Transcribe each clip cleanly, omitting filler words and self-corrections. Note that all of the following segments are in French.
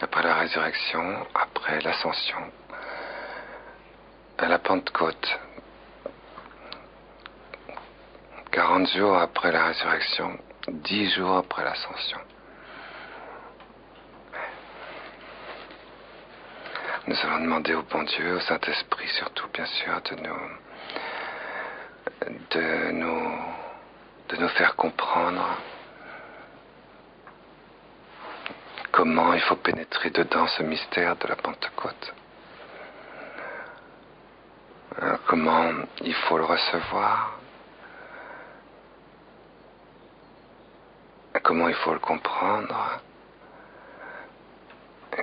après la résurrection, après l'ascension, à la Pentecôte, 40 jours après la résurrection, 10 jours après l'ascension. Nous allons demander au bon Dieu, au Saint-Esprit surtout, bien sûr, de nous faire comprendre comment il faut pénétrer dedans ce mystère de la Pentecôte. Comment il faut le recevoir, comment il faut le comprendre,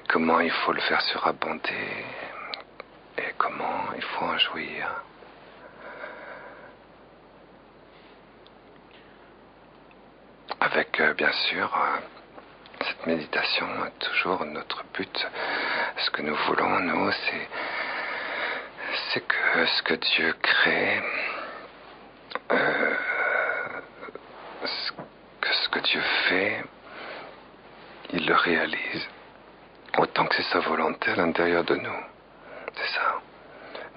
comment il faut le faire surabonder et comment il faut en jouir. Avec bien sûr cette méditation, toujours notre but, ce que nous voulons nous, c'est que ce que Dieu crée, ce que Dieu fait, il le réalise autant que c'est sa volonté à l'intérieur de nous. C'est ça.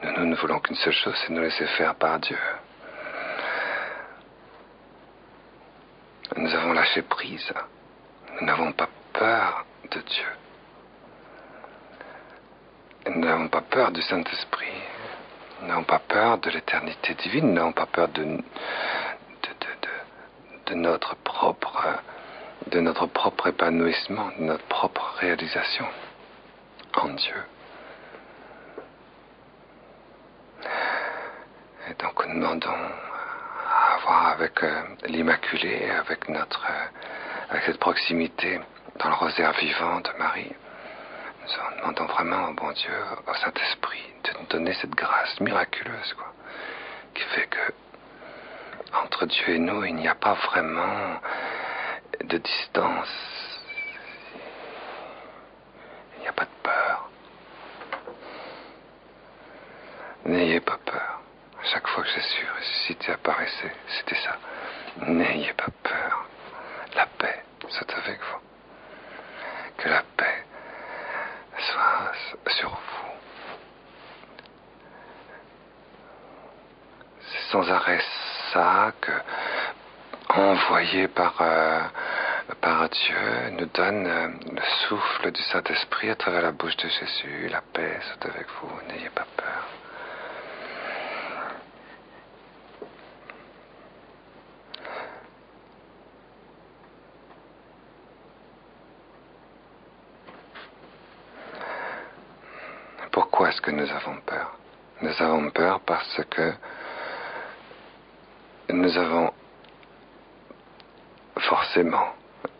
Nous ne voulons qu'une seule chose, c'est nous laisser faire par Dieu. Nous avons lâché prise. Nous n'avons pas peur de Dieu. Nous n'avons pas peur du Saint-Esprit. Nous n'avons pas peur de l'éternité divine. Nous n'avons pas peur de notre propre épanouissement, de notre propre réalisation en Dieu. Et donc nous demandons à avoir avec l'Immaculée, avec cette proximité dans le rosaire vivant de Marie, nous demandons vraiment au bon Dieu, au Saint-Esprit, de nous donner cette grâce miraculeuse, qui fait que entre Dieu et nous, il n'y a pas vraiment de distance. Il n'y a pas de peur. N'ayez pas peur. À chaque fois que Jésus ressuscité apparaissait, c'était ça. N'ayez pas peur. La paix soit avec vous. Que la paix soit sur vous. C'est sans arrêt ça que, envoyé par Dieu, nous donne le souffle du Saint-Esprit à travers la bouche de Jésus. La paix soit avec vous, n'ayez pas peur. Pourquoi est-ce que nous avons peur? Nous avons peur parce que nous avons forcément,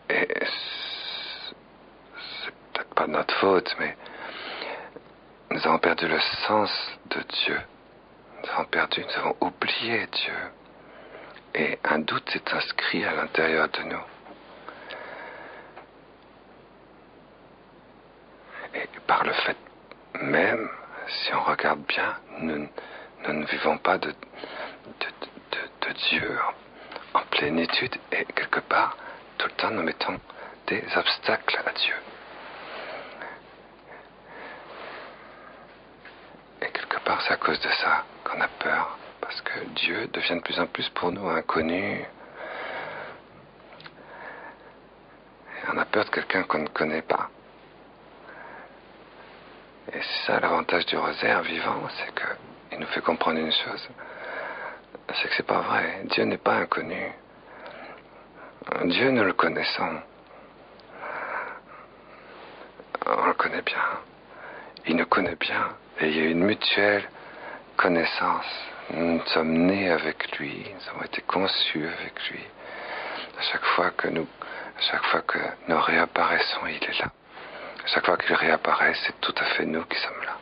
et c'est peut-être pas notre faute, mais nous avons perdu le sens de Dieu. Nous avons oublié Dieu. Et un doute s'est inscrit à l'intérieur de nous. Et par le fait même, si on regarde bien, nous ne vivons pas de Dieu en plénitude, et quelque part, tout le temps nous mettons des obstacles à Dieu. Et quelque part, c'est à cause de ça qu'on a peur, parce que Dieu devient de plus en plus pour nous inconnu. Et on a peur de quelqu'un qu'on ne connaît pas. Et c'est ça l'avantage du rosaire vivant, c'est qu'il nous fait comprendre une chose, c'est que c'est pas vrai. Dieu n'est pas inconnu. Dieu, nous le connaissons. On le connaît bien. Il nous connaît bien. Et il y a une mutuelle connaissance. Nous sommes nés avec lui. Nous avons été conçus avec lui. À chaque fois que nous réapparaissons, il est là. À chaque fois qu'il réapparaît, c'est tout à fait nous qui sommes là.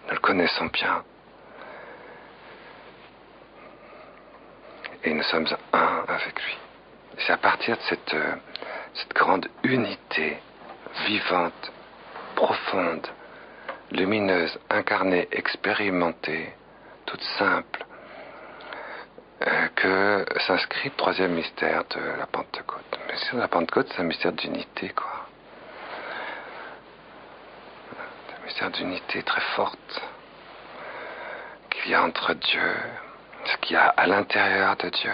Nous le connaissons bien. Et nous sommes un avec lui. C'est à partir de cette grande unité vivante, profonde, lumineuse, incarnée, expérimentée, toute simple, que s'inscrit le troisième mystère de la Pentecôte. Le mystère de la Pentecôte, c'est un mystère d'unité, mystère d'unité très forte qu'il y a entre Dieu, ce qu'il y a à l'intérieur de Dieu,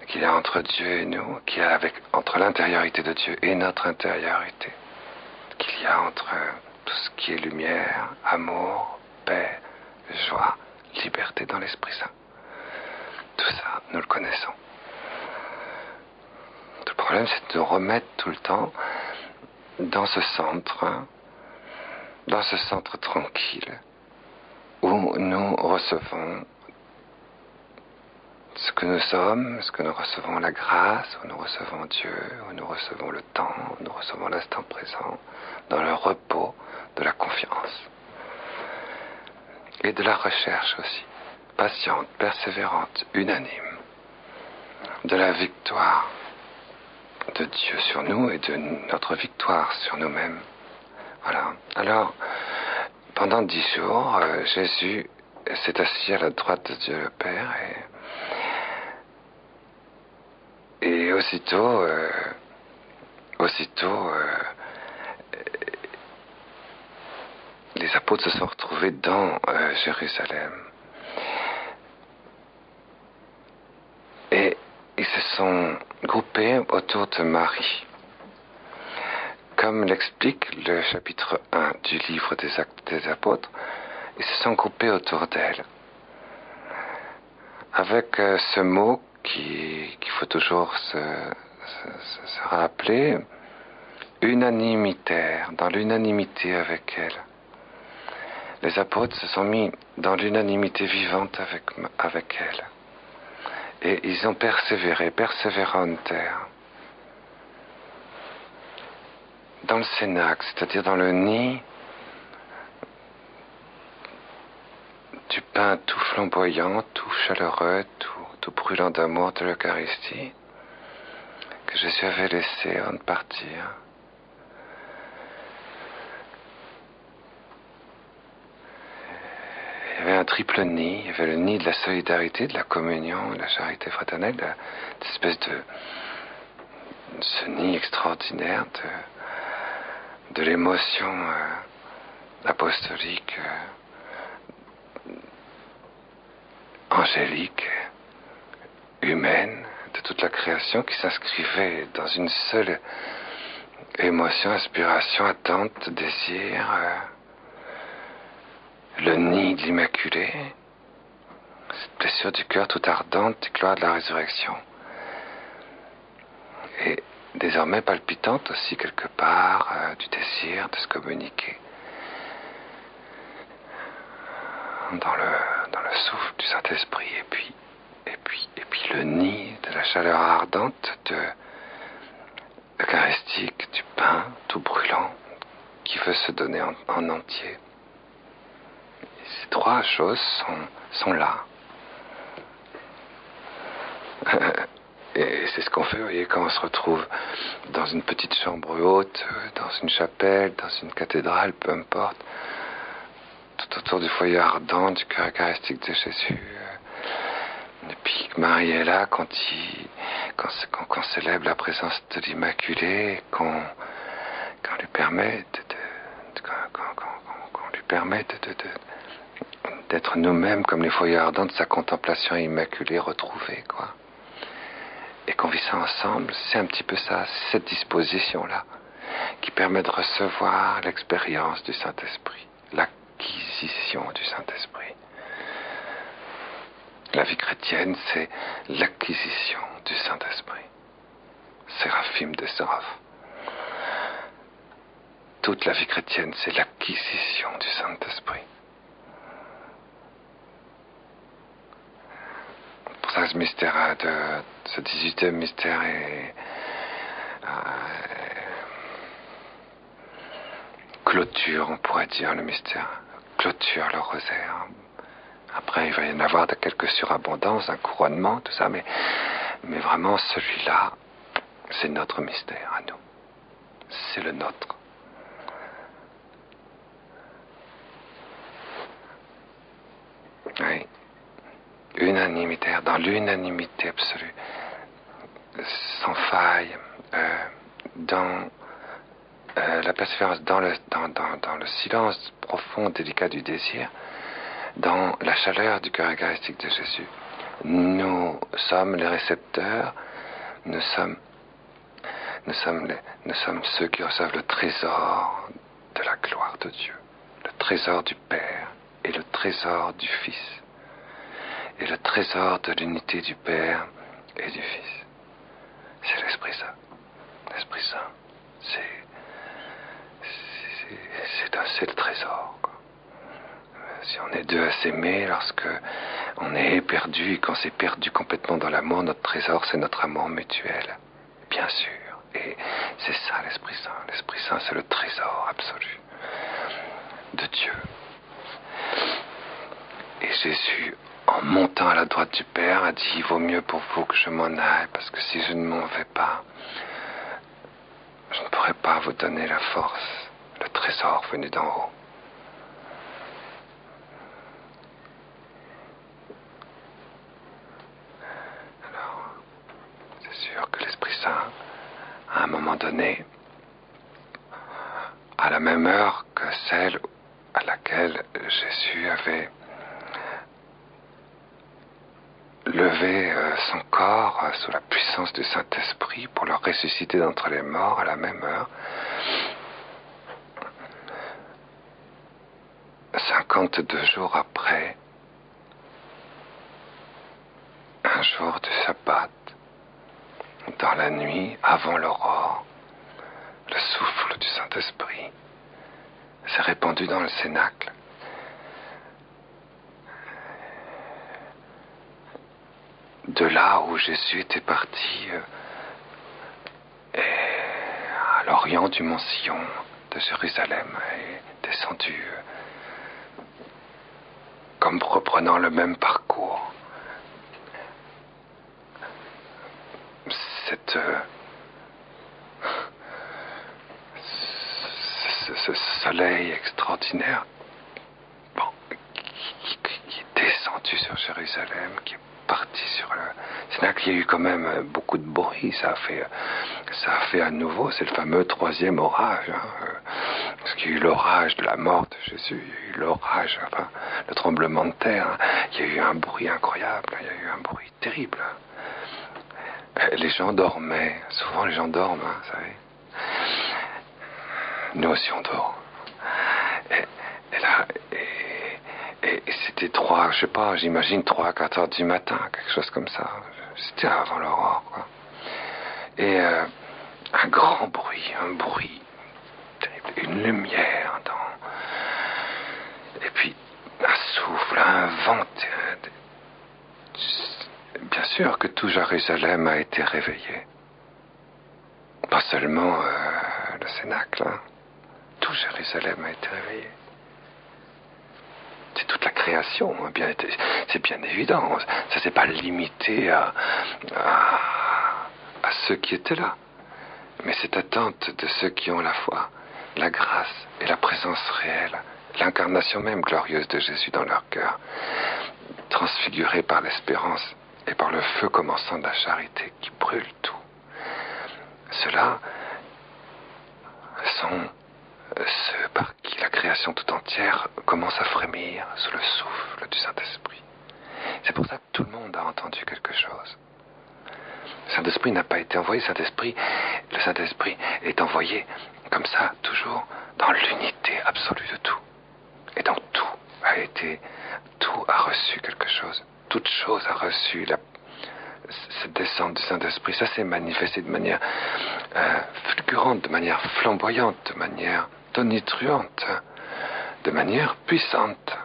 qu'il y a entre Dieu et nous, qu'il y a entre l'intériorité de Dieu et notre intériorité, qu'il y a entre tout ce qui est lumière, amour, paix, joie, liberté dans l'Esprit Saint. Tout ça, nous le connaissons. Tout le problème, c'est de nous remettre tout le temps dans ce centre tranquille, où nous recevons ce que nous sommes, ce que nous recevons la grâce, où nous recevons Dieu, où nous recevons le temps, où nous recevons l'instant présent, dans le repos de la confiance. Et de la recherche aussi, patiente, persévérante, unanime, de la victoire de Dieu sur nous et de notre victoire sur nous-mêmes. Voilà. Alors, pendant 10 jours, Jésus s'est assis à la droite de Dieu le Père et aussitôt, les apôtres se sont retrouvés dans Jérusalem. Et ils se sont groupés autour de Marie. Comme l'explique le chapitre 1 du livre des Actes des Apôtres, ils se sont groupés autour d'elle. Avec ce mot qu'il faut toujours se rappeler, unanimitaire, dans l'unanimité avec elle. Les apôtres se sont mis dans l'unanimité vivante avec elle. Et ils ont persévéré, persévéranter, dans le cénacle, c'est-à-dire dans le nid du pain tout flamboyant, tout chaleureux, tout brûlant d'amour de l'Eucharistie, que Jésus avait laissé avant de partir. Il y avait un triple nid. Il y avait le nid de la solidarité, de la communion, de la charité fraternelle, cette espèce de ce nid extraordinaire de l'émotion apostolique, angélique, humaine, de toute la création qui s'inscrivait dans une seule émotion, aspiration, attente, désir, le nid de l'Immaculée, cette blessure du cœur toute ardente, gloire de la résurrection. Et désormais palpitante aussi quelque part du désir de se communiquer dans le souffle du Saint-Esprit et puis le nid de la chaleur ardente de l'Eucharistique, du pain tout brûlant qui veut se donner en entier. Ces trois choses sont là. Et c'est ce qu'on fait, vous voyez, quand on se retrouve dans une petite chambre haute, dans une chapelle, dans une cathédrale, peu importe, tout autour du foyer ardent du cœur eucharistique de Jésus. Et puis Marie est là quand on célèbre la présence de l'Immaculée, qu'on lui permet d'être nous-mêmes comme les foyers ardents de sa contemplation immaculée retrouvée, quoi. Et qu'on vit ça ensemble, c'est un petit peu ça, c'est cette disposition-là qui permet de recevoir l'expérience du Saint-Esprit, l'acquisition du Saint-Esprit. La vie chrétienne, c'est l'acquisition du Saint-Esprit. Séraphim de Séraph. Toute la vie chrétienne, c'est l'acquisition du Saint-Esprit. Pour ça, ce mystère ce 18e mystère est clôture, on pourrait dire, le mystère. Clôture le rosaire. Après, il va y en avoir de quelques surabondances, un couronnement, tout ça, mais vraiment, celui-là, c'est notre mystère à nous. C'est le nôtre. Oui. Unanimitaire, dans l'unanimité absolue, sans faille, dans la persévérance dans le silence profond, délicat du désir, dans la chaleur du cœur eucharistique de Jésus. Nous sommes les récepteurs, nous sommes ceux qui reçoivent le trésor de la gloire de Dieu, le trésor du Père et le trésor du Fils, et le trésor de l'unité du Père et du Fils. C'est l'Esprit Saint. L'Esprit Saint, c'est le trésor, quoi. Si on est deux à s'aimer, lorsque on est éperdu et qu'on s'est perdu complètement dans l'amour, notre trésor, c'est notre amour mutuel, bien sûr. Et c'est ça l'Esprit Saint. L'Esprit Saint, c'est le trésor absolu de Dieu. Et Jésus, en montant à la droite du Père, a dit, il vaut mieux pour vous que je m'en aille, parce que si je ne m'en vais pas, je ne pourrai pas vous donner la force, le trésor venu d'en haut. Alors, c'est sûr que l'Esprit Saint, à un moment donné, à la même heure que celle à laquelle Jésus avait levé son corps sous la puissance du Saint-Esprit pour le ressusciter d'entre les morts, à la même heure, 52 jours après, un jour du sabbat, dans la nuit avant l'aurore, le souffle du Saint-Esprit s'est répandu dans le cénacle. De là où Jésus était parti à l'orient du mont Sion de Jérusalem et descendu comme reprenant le même parcours. Ce soleil extraordinaire qui est descendu sur Jérusalem, qui est parti sur le cénacle. Il y a eu quand même beaucoup de bruit, ça a fait à nouveau, c'est le fameux troisième orage, parce qu'il y a eu l'orage de la mort de Jésus, il y a eu l'orage, le tremblement de terre, il y a eu un bruit incroyable, il y a eu un bruit terrible. Les gens dormaient, souvent les gens dorment, vous savez. Nous aussi on dort. Et c'était j'imagine 3-4 heures du matin, quelque chose comme ça. C'était avant l'aurore, quoi. Et un grand bruit, terrible, une lumière et puis un souffle, un vent. Bien sûr que tout Jérusalem a été réveillé. Pas seulement le cénacle, tout Jérusalem a été réveillé. C'est toute la création, c'est bien évident. Ça s'est pas limité à ceux qui étaient là. Mais cette attente de ceux qui ont la foi, la grâce et la présence réelle, l'incarnation même glorieuse de Jésus dans leur cœur, transfigurée par l'espérance et par le feu commençant de la charité qui brûle tout. Ceux-là sont ceux par qui la création tout entière commence à frémir sous le souffle du Saint-Esprit. C'est pour ça que tout le monde a entendu quelque chose. Le Saint-Esprit n'a pas été envoyé, le Saint-Esprit est envoyé comme ça, toujours dans l'unité absolue de tout. Et donc tout a reçu quelque chose. Toute chose a reçu cette descente du Saint-Esprit. Ça s'est manifesté de manière fulgurante, de manière flamboyante, de manière tonitruante, de manière puissante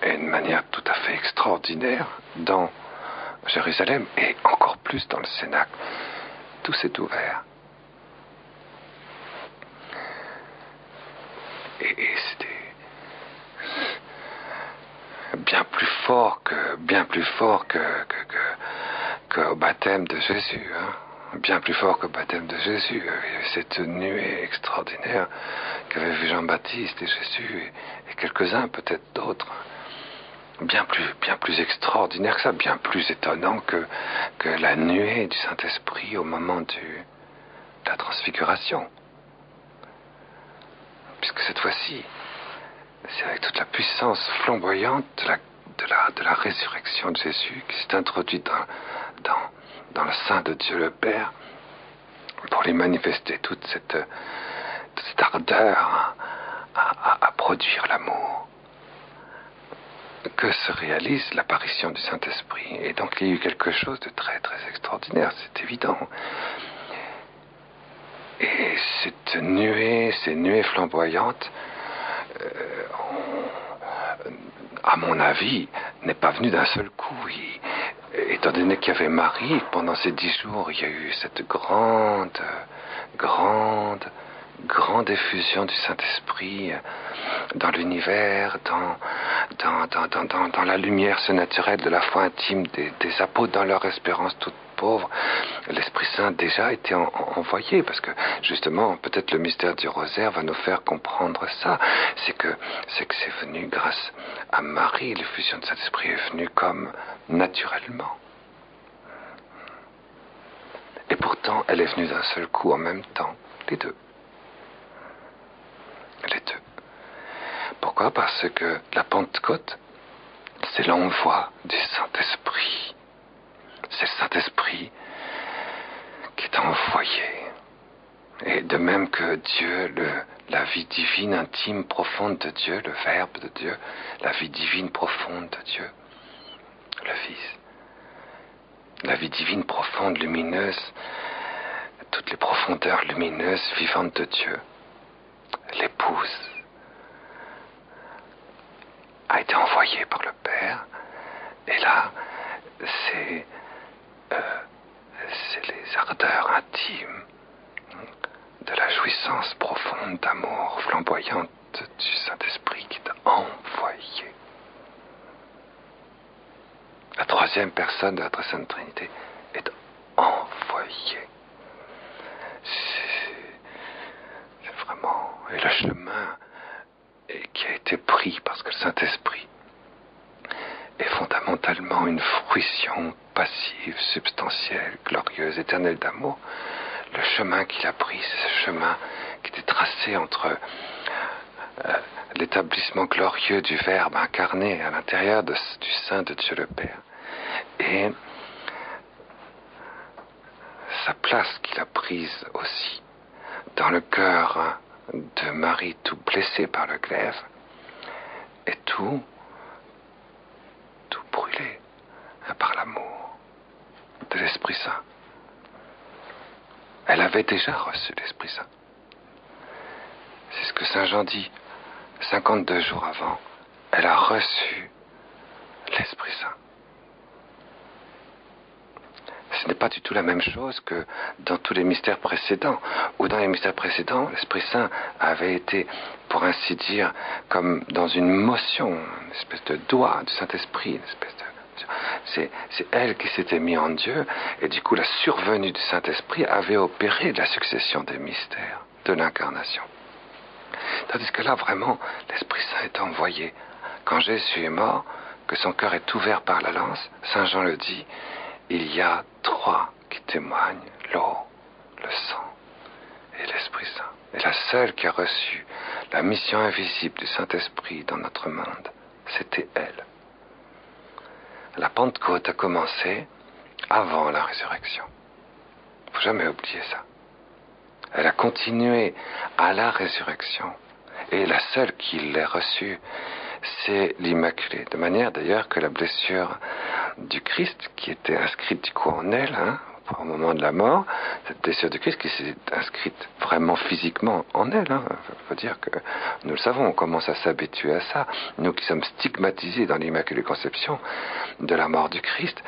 et de manière tout à fait extraordinaire dans Jérusalem et encore plus dans le Cénacle. Tout s'est ouvert. Et c'était bien plus fort qu'au baptême de Jésus, bien plus fort qu'au baptême de Jésus. Cette nuée extraordinaire qu'avaient vu Jean-Baptiste et Jésus et quelques-uns, peut-être d'autres, bien plus extraordinaire que ça, bien plus étonnant que la nuée du Saint-Esprit au moment de la transfiguration. cette fois-ci, c'est avec toute la puissance flamboyante de la résurrection de Jésus qui s'est introduite dans le sein de Dieu le Père pour lui manifester toute cette ardeur à produire l'amour, que se réalise l'apparition du Saint-Esprit. Et donc il y a eu quelque chose de très très extraordinaire, c'est évident. Et ces nuées flamboyantes, à mon avis, n'est pas venue d'un seul coup. Étant donné qu'il y avait Marie, pendant ces 10 jours, il y a eu cette grande effusion du Saint-Esprit dans l'univers, dans la lumière surnaturelle de la foi intime des apôtres, dans leur espérance toute pauvre. L'Esprit Saint déjà été envoyé, parce que justement, peut-être le mystère du rosaire va nous faire comprendre ça. C'est que c'est venu grâce à Marie, l'effusion du Saint-Esprit est venue comme naturellement. Et pourtant, elle est venue d'un seul coup en même temps, les deux. Les deux. Pourquoi? Parce que la Pentecôte, c'est l'envoi du Saint-Esprit. C'est le Saint-Esprit qui est envoyé. Et de même que Dieu, la vie divine, intime, profonde de Dieu, le Verbe de Dieu, la vie divine, profonde de Dieu, le Fils, la vie divine, profonde, lumineuse, toutes les profondeurs lumineuses, vivantes de Dieu, l'épouse, a été envoyée par le Père. Et là, c'est les ardeurs intimes de la jouissance profonde d'amour flamboyante du Saint-Esprit qui est envoyé. La troisième personne de la Très Sainte Trinité est envoyée. C'est vraiment... Et le chemin qui a été pris parce que le Saint-Esprit est fondamentalement une fruition passive, substantielle, glorieuse, éternelle d'amour. Le chemin qu'il a pris, c'est ce chemin qui était tracé entre l'établissement glorieux du Verbe incarné à l'intérieur du sein de Dieu le Père et sa place qu'il a prise aussi dans le cœur de Marie tout blessée par le glaive et tout brûlé par l'amour de l'Esprit Saint. Elle avait déjà reçu l'Esprit Saint. C'est ce que Saint Jean dit. 52 jours avant, elle a reçu l'Esprit Saint. Ce n'est pas du tout la même chose que dans tous les mystères précédents, où dans les mystères précédents, l'Esprit Saint avait été, pour ainsi dire, comme dans une motion, une espèce de doigt du Saint-Esprit, une espèce de... C'est elle qui s'était mise en Dieu, et du coup la survenue du Saint-Esprit avait opéré la succession des mystères de l'incarnation. Tandis que là, vraiment, l'Esprit Saint est envoyé. Quand Jésus est mort, que son cœur est ouvert par la lance, Saint Jean le dit, il y a 3 qui témoignent, l'eau, le sang et l'Esprit Saint. Et la seule qui a reçu la mission invisible du Saint-Esprit dans notre monde, c'était elle. La Pentecôte a commencé avant la résurrection. Il ne faut jamais oublier ça. Elle a continué à la résurrection. Et la seule qui l'ait reçue, c'est l'Immaculée. De manière d'ailleurs que la blessure du Christ, qui était inscrite du coup en elle, au moment de la mort, cette blessure du Christ qui s'est inscrite vraiment physiquement en elle. Il faut dire que nous le savons, on commence à s'habituer à ça. Nous qui sommes stigmatisés dans l'Immaculée Conception de la mort du Christ.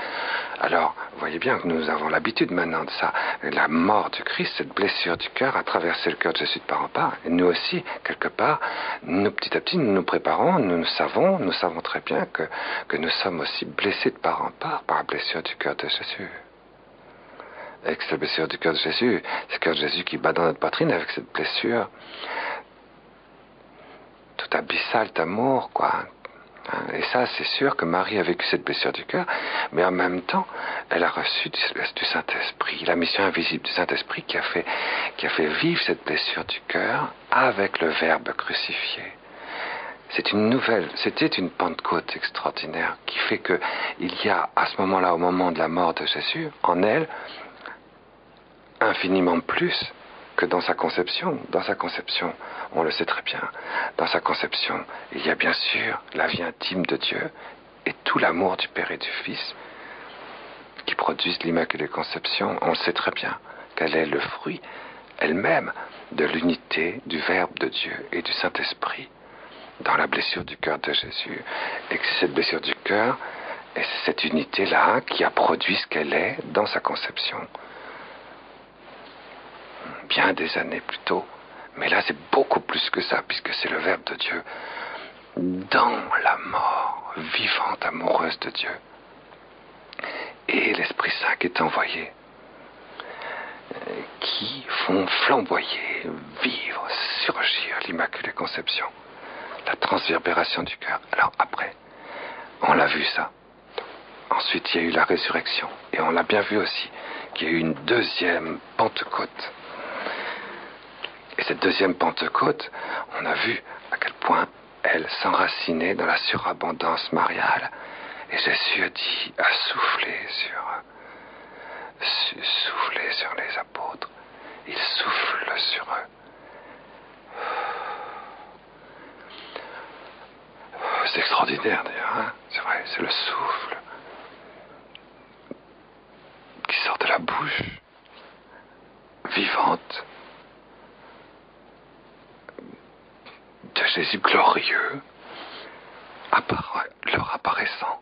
Alors, vous voyez bien que nous avons l'habitude maintenant de ça. La mort du Christ, cette blessure du cœur a traversé le cœur de Jésus de part en part. Et nous aussi, quelque part, nous petit à petit, nous nous préparons, nous savons très bien que nous sommes aussi blessés de part en part par la blessure du cœur de Jésus. Avec cette blessure du cœur de Jésus, c'est le cœur de Jésus qui bat dans notre poitrine avec cette blessure tout abyssale d'amour, quoi. Et ça, c'est sûr que Marie a vécu cette blessure du cœur, mais en même temps, elle a reçu du Saint-Esprit, la mission invisible du Saint-Esprit qui a fait vivre cette blessure du cœur avec le Verbe crucifié. C'était une Pentecôte extraordinaire qui fait que il y a à ce moment-là, au moment de la mort de Jésus, en elle, infiniment plus que dans sa conception. Dans sa conception, on le sait très bien, dans sa conception, il y a bien sûr la vie intime de Dieu et tout l'amour du Père et du Fils qui produisent l'Immaculée Conception. On le sait très bien qu'elle est le fruit elle-même de l'unité du Verbe de Dieu et du Saint-Esprit dans la blessure du cœur de Jésus, et que c'est cette blessure du cœur et c'est cette unité-là qui a produit ce qu'elle est dans sa conception. Bien des années plus tôt. Mais là, c'est beaucoup plus que ça, puisque c'est le Verbe de Dieu dans la mort vivante, amoureuse de Dieu. Et l'Esprit Saint qui est envoyé, qui font flamboyer, vivre, surgir l'Immaculée Conception, la transverbération du cœur. Alors après, on l'a vu ça. Ensuite, il y a eu la résurrection. Et on l'a bien vu aussi, qu'il y a eu une deuxième Pentecôte. Et cette deuxième Pentecôte, on a vu à quel point elle s'enracinait dans la surabondance mariale. Et Jésus a soufflé sur les apôtres. Il souffle sur eux. C'est extraordinaire d'ailleurs, hein? C'est vrai, c'est le souffle qui sort de la bouche vivante de Jésus glorieux, leur apparaissant.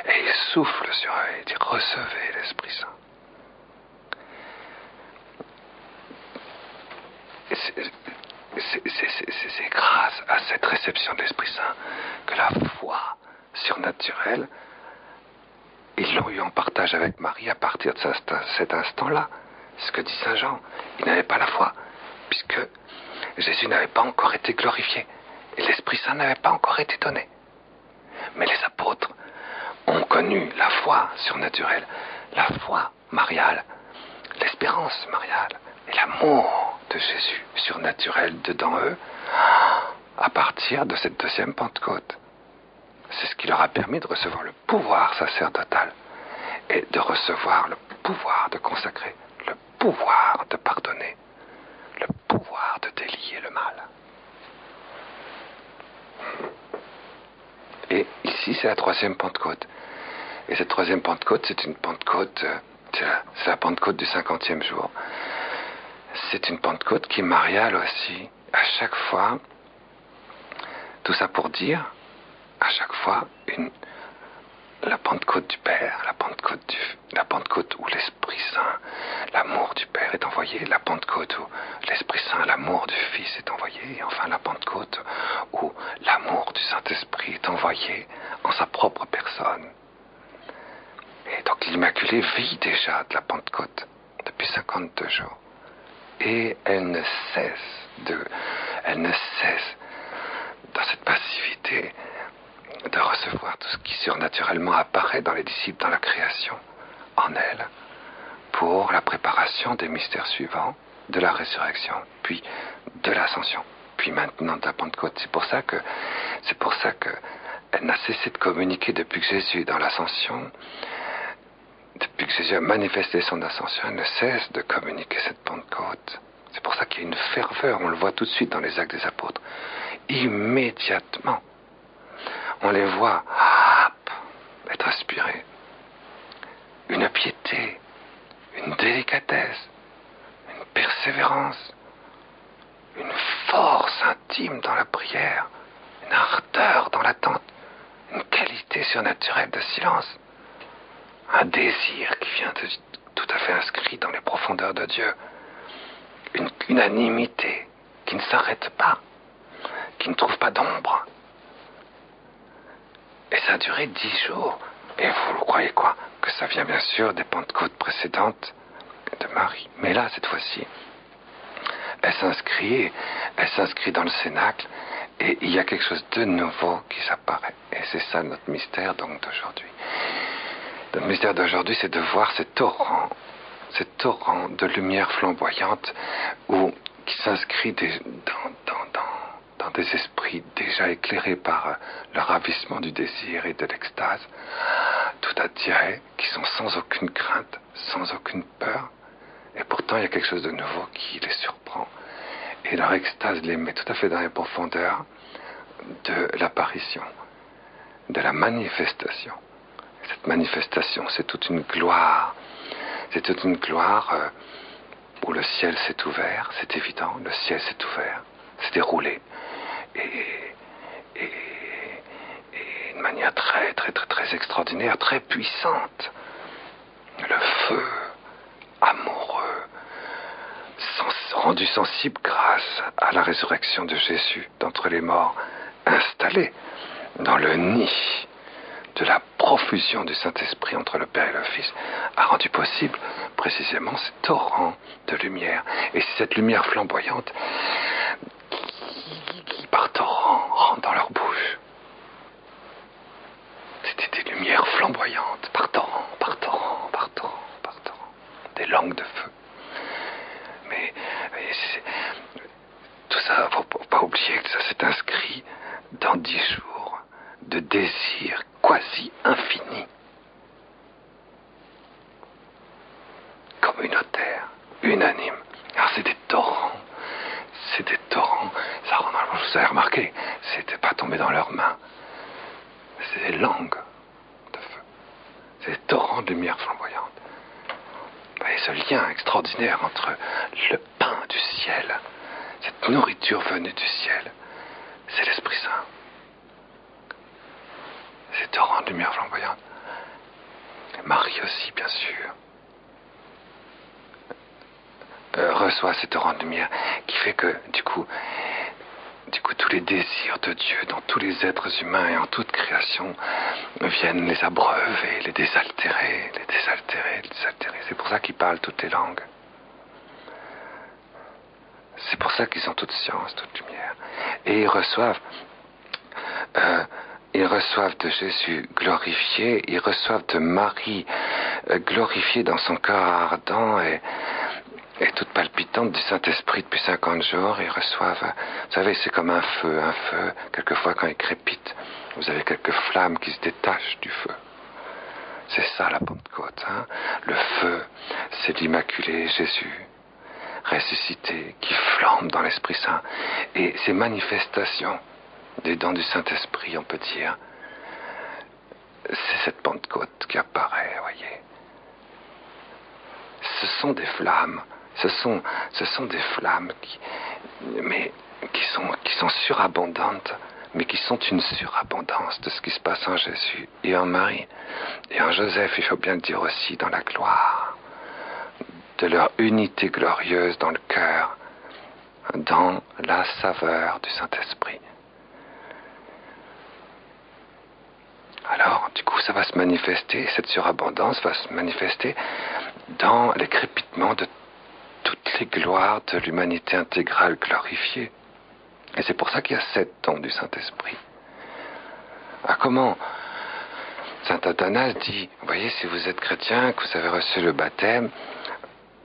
Et il souffle sur eux et dit: recevez l'Esprit Saint. C'est grâce à cette réception de l'Esprit Saint que la foi surnaturelle, ils l'ont eu en partage avec Marie à partir de cet instant-là. C'est ce que dit Saint Jean. Ils n'avaient pas la foi, puisque Jésus n'avait pas encore été glorifié et l'Esprit Saint n'avait pas encore été donné. Mais les apôtres ont connu la foi surnaturelle, la foi mariale, l'espérance mariale et l'amour de Jésus surnaturel dedans eux à partir de cette deuxième Pentecôte. C'est ce qui leur a permis de recevoir le pouvoir sacerdotal et de recevoir le pouvoir de consacrer, le pouvoir de pardonner, le pouvoir de délier le mal. Et ici, c'est la troisième Pentecôte. Et cette troisième Pentecôte, c'est une Pentecôte, c'est la Pentecôte du 50e jour. C'est une Pentecôte qui est mariale aussi. À chaque fois, tout ça pour dire, à chaque fois, la Pentecôte du Père, la Pentecôte où l'Esprit Saint, l'amour du Père est envoyé, la Pentecôte où l'Esprit Saint, l'amour du Fils est envoyé, et enfin la Pentecôte où l'amour du Saint-Esprit est envoyé en sa propre personne. Et donc l'Immaculée vit déjà de la Pentecôte depuis 52 jours. Et elle ne cesse dans cette passivité de recevoir tout ce qui surnaturellement apparaît dans les disciples, dans la création, en elle, pour la préparation des mystères suivants, de la résurrection, puis de l'ascension, puis maintenant de la Pentecôte. C'est pour ça que elle n'a cessé de communiquer depuis que Jésus, dans l'ascension, depuis que Jésus a manifesté son ascension, elle ne cesse de communiquer cette Pentecôte. C'est pour ça qu'il y a une ferveur, on le voit tout de suite dans les actes des apôtres. Immédiatement, on les voit être aspirés. Une piété, une délicatesse, une persévérance, une force intime dans la prière, une ardeur dans l'attente, une qualité surnaturelle de silence, un désir qui vient tout à fait inscrit dans les profondeurs de Dieu, une unanimité qui ne s'arrête pas, qui ne trouve pas d'ombre. Et ça a duré 10 jours. Et vous croyez quoi? Que ça vient bien sûr des Pentecôtes précédentes de Marie. Mais là, cette fois-ci, elle s'inscrit dans le cénacle, et il y a quelque chose de nouveau qui s'apparaît. Et c'est ça notre mystère donc d'aujourd'hui. Notre mystère d'aujourd'hui, c'est de voir ces torrents de lumière flamboyante qui s'inscrit dans des esprits déjà éclairés par le ravissement du désir et de l'extase, tout attirés, qui sont sans aucune crainte, sans aucune peur, et pourtant il y a quelque chose de nouveau qui les surprend. Et leur extase les met tout à fait dans les profondeurs de l'apparition, de la manifestation. Cette manifestation, c'est toute une gloire. C'est toute une gloire où le ciel s'est ouvert, c'est évident, le ciel s'est ouvert, s'est déroulé. Et d'une manière très, très, très, très extraordinaire, très puissante. Le feu amoureux, rendu sensible grâce à la résurrection de Jésus d'entre les morts, installé dans le nid de la profusion du Saint-Esprit entre le Père et le Fils, a rendu possible précisément ce torrent de lumière. Et c'est cette lumière flamboyante qui par torrent rentre dans leur bouche. C'était des lumières flamboyantes, par torrent, par torrent, par torrent, par torrent. Des langues de feu. Mais tout ça, faut pas oublier que ça s'est inscrit dans 10 jours de désir quasi infini, communautaire, unanime. Alors c'est des torrents, ça rend dans le... Vous avez remarqué, c'était pas tombé dans leurs mains, c'est des langues de feu, c'est des torrents de lumière flamboyante. Et ce lien extraordinaire entre le pain du ciel, cette nourriture venue du ciel, c'est l'Esprit Saint. Ces torrents de lumière flamboyante. Et Marie aussi, bien sûr, reçoit ces torrents de lumière qui fait que, du coup, tous les désirs de Dieu dans tous les êtres humains et en toute création viennent les abreuver, les désaltérer. C'est pour ça qu'ils parlent toutes les langues. C'est pour ça qu'ils ont toute science, toute lumière. Et ils reçoivent de Jésus glorifié, ils reçoivent de Marie glorifiée dans son cœur ardent et toute palpitante du Saint-Esprit depuis 50 jours. Ils reçoivent, vous savez, c'est comme un feu, quelquefois quand il crépite, vous avez quelques flammes qui se détachent du feu. C'est ça la Pentecôte, hein. Le feu, c'est l'Immaculé Jésus ressuscité qui flambe dans l'Esprit Saint. Et ces manifestations des dons du Saint-Esprit, on peut dire, c'est cette Pentecôte qui apparaît, voyez. Ce sont des flammes, ce sont des flammes qui sont surabondantes, mais qui sont une surabondance de ce qui se passe en Jésus et en Marie. Et en Joseph, il faut bien le dire aussi, dans la gloire, de leur unité glorieuse dans le cœur, dans la saveur du Saint-Esprit. Alors, du coup, ça va se manifester, cette surabondance va se manifester dans les crépitements de toutes les gloires de l'humanité intégrale glorifiée. Et c'est pour ça qu'il y a 7 dons du Saint-Esprit. Ah, comment Saint Athanase dit, vous voyez, si vous êtes chrétien, que vous avez reçu le baptême,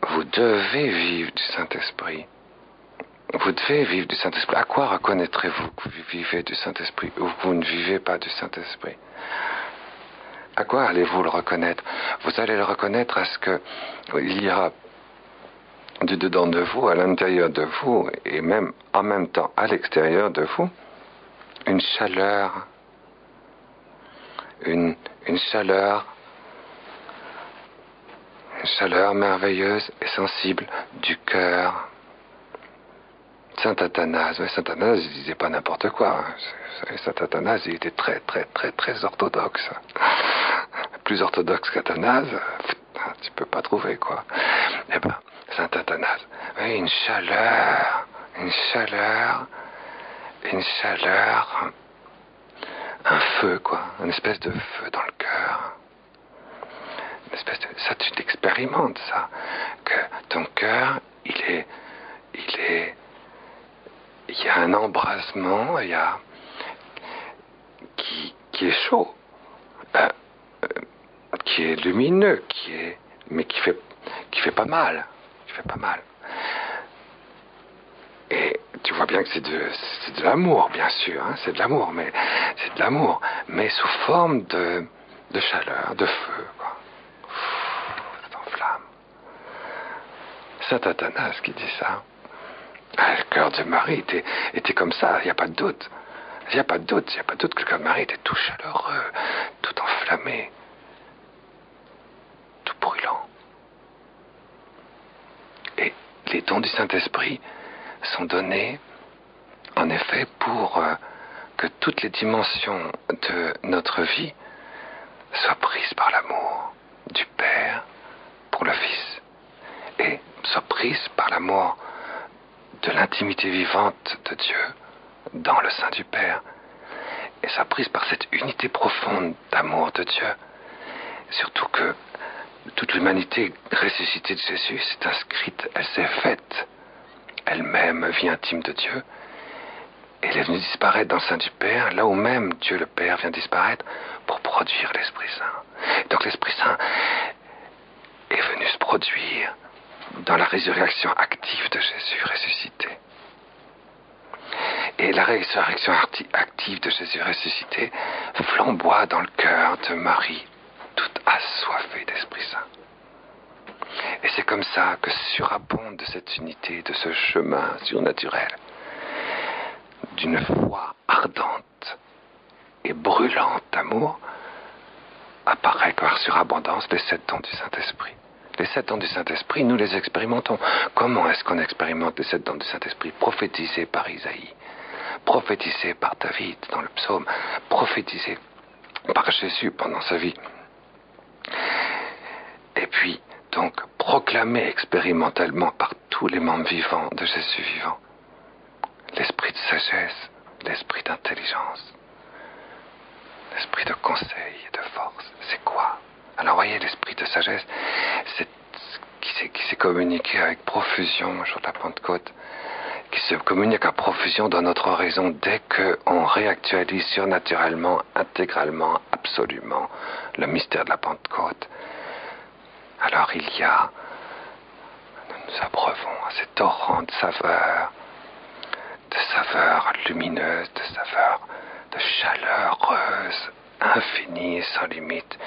vous devez vivre du Saint-Esprit. Vous devez vivre du Saint-Esprit. À quoi reconnaîtrez-vous que vous vivez du Saint-Esprit ou que vous ne vivez pas du Saint-Esprit? À quoi allez-vous le reconnaître? Vous allez le reconnaître à ce qu'il y a du dedans de vous, à l'intérieur de vous, et même en même temps à l'extérieur de vous, une chaleur merveilleuse et sensible du cœur. Saint Athanase, il disait pas n'importe quoi. Saint Athanase, il était très, très, très, très orthodoxe. Plus orthodoxe qu'Athanase, tu peux pas trouver, quoi. Eh ben, Saint Athanase, oui, une chaleur, un feu, quoi, une espèce de feu dans le cœur. Ça, tu t'expérimentes, ça, que ton cœur, il est embrasement, qui est chaud, qui est lumineux, mais qui fait pas mal, Et tu vois bien que c'est de l'amour, bien sûr, hein, c'est de l'amour, mais sous forme de chaleur, de feu, quoi. Ça t'enflamme. Saint Athanas qui dit ça. Ah, le cœur de Marie était comme ça, il n'y a pas de doute. Il n'y a pas de doute que le cœur de Marie était tout chaleureux, tout enflammé, tout brûlant. Et les dons du Saint-Esprit sont donnés, en effet, pour que toutes les dimensions de notre vie soient prises par l'amour du Père pour le Fils, et soient prises par l'amour de l'intimité vivante de Dieu dans le sein du Père, et soient prises par cette unité profonde d'amour de Dieu. Surtout que toute l'humanité ressuscitée de Jésus s'est inscrite, elle s'est faite elle-même vie intime de Dieu, et elle est venue disparaître dans le sein du Père, là où même Dieu le Père vient disparaître pour produire l'Esprit Saint. Et donc l'Esprit Saint est venu se produire dans la résurrection active de Jésus ressuscité. Et la résurrection active de Jésus ressuscité flamboie dans le cœur de Marie, toute assoiffée d'Esprit Saint. Et c'est comme ça que surabonde de cette unité, de ce chemin surnaturel, d'une foi ardente et brûlante d'amour, apparaît par surabondance les 7 dons du Saint-Esprit. Les 7 dons du Saint-Esprit, nous les expérimentons. Comment est-ce qu'on expérimente les 7 dons du Saint-Esprit? Prophétisés par Isaïe, prophétisés par David dans le psaume, prophétisés par Jésus pendant sa vie. Et puis, donc, proclamé expérimentalement par tous les membres vivants de Jésus vivant. L'esprit de sagesse, l'esprit d'intelligence, l'esprit de conseil et de force. C'est quoi? Alors, voyez, l'esprit de sagesse, c'est qui s'est communiqué avec profusion le jour de la Pentecôte, qui se communique à profusion dans notre raison dès qu'on réactualise surnaturellement, intégralement, absolument le mystère de la Pentecôte. Alors nous nous abreuvons à ces torrents de saveurs lumineuses, de saveurs de chaleureuse, infinie, sans limite,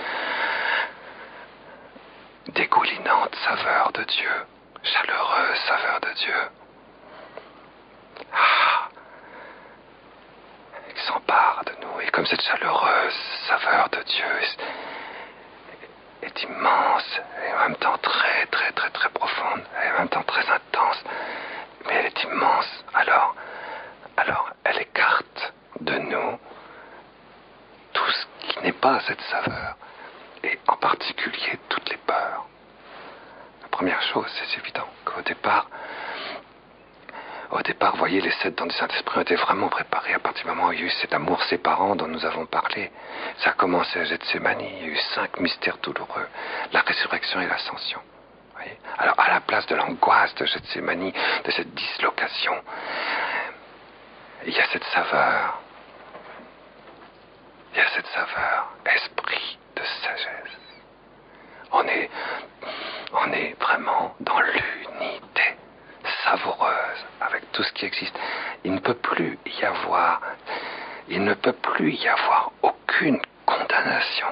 dégoulinante saveur de Dieu, chaleureuse saveur de Dieu. Il s'empare de nous, et comme cette chaleureuse saveur de Dieu est immense, et en même temps très, très, très, très profonde, et en même temps très intense, mais elle est immense, alors elle écarte de nous tout ce qui n'est pas cette saveur, et en particulier toutes les peurs. La première chose, c'est évident qu'au départ, vous voyez, les 7 dons du Saint-Esprit ont été vraiment préparés à partir du moment où il y a eu cet amour séparant dont nous avons parlé. Ça a commencé à Gethsémani, il y a eu 5 mystères douloureux, la résurrection et l'ascension. Voyez, alors, à la place de l'angoisse de Gethsémani, de cette dislocation, il y a cette saveur. Il y a cette saveur, esprit de sagesse. On est vraiment dans l'unité savoureuse avec tout ce qui existe. Il ne peut plus y avoir aucune condamnation.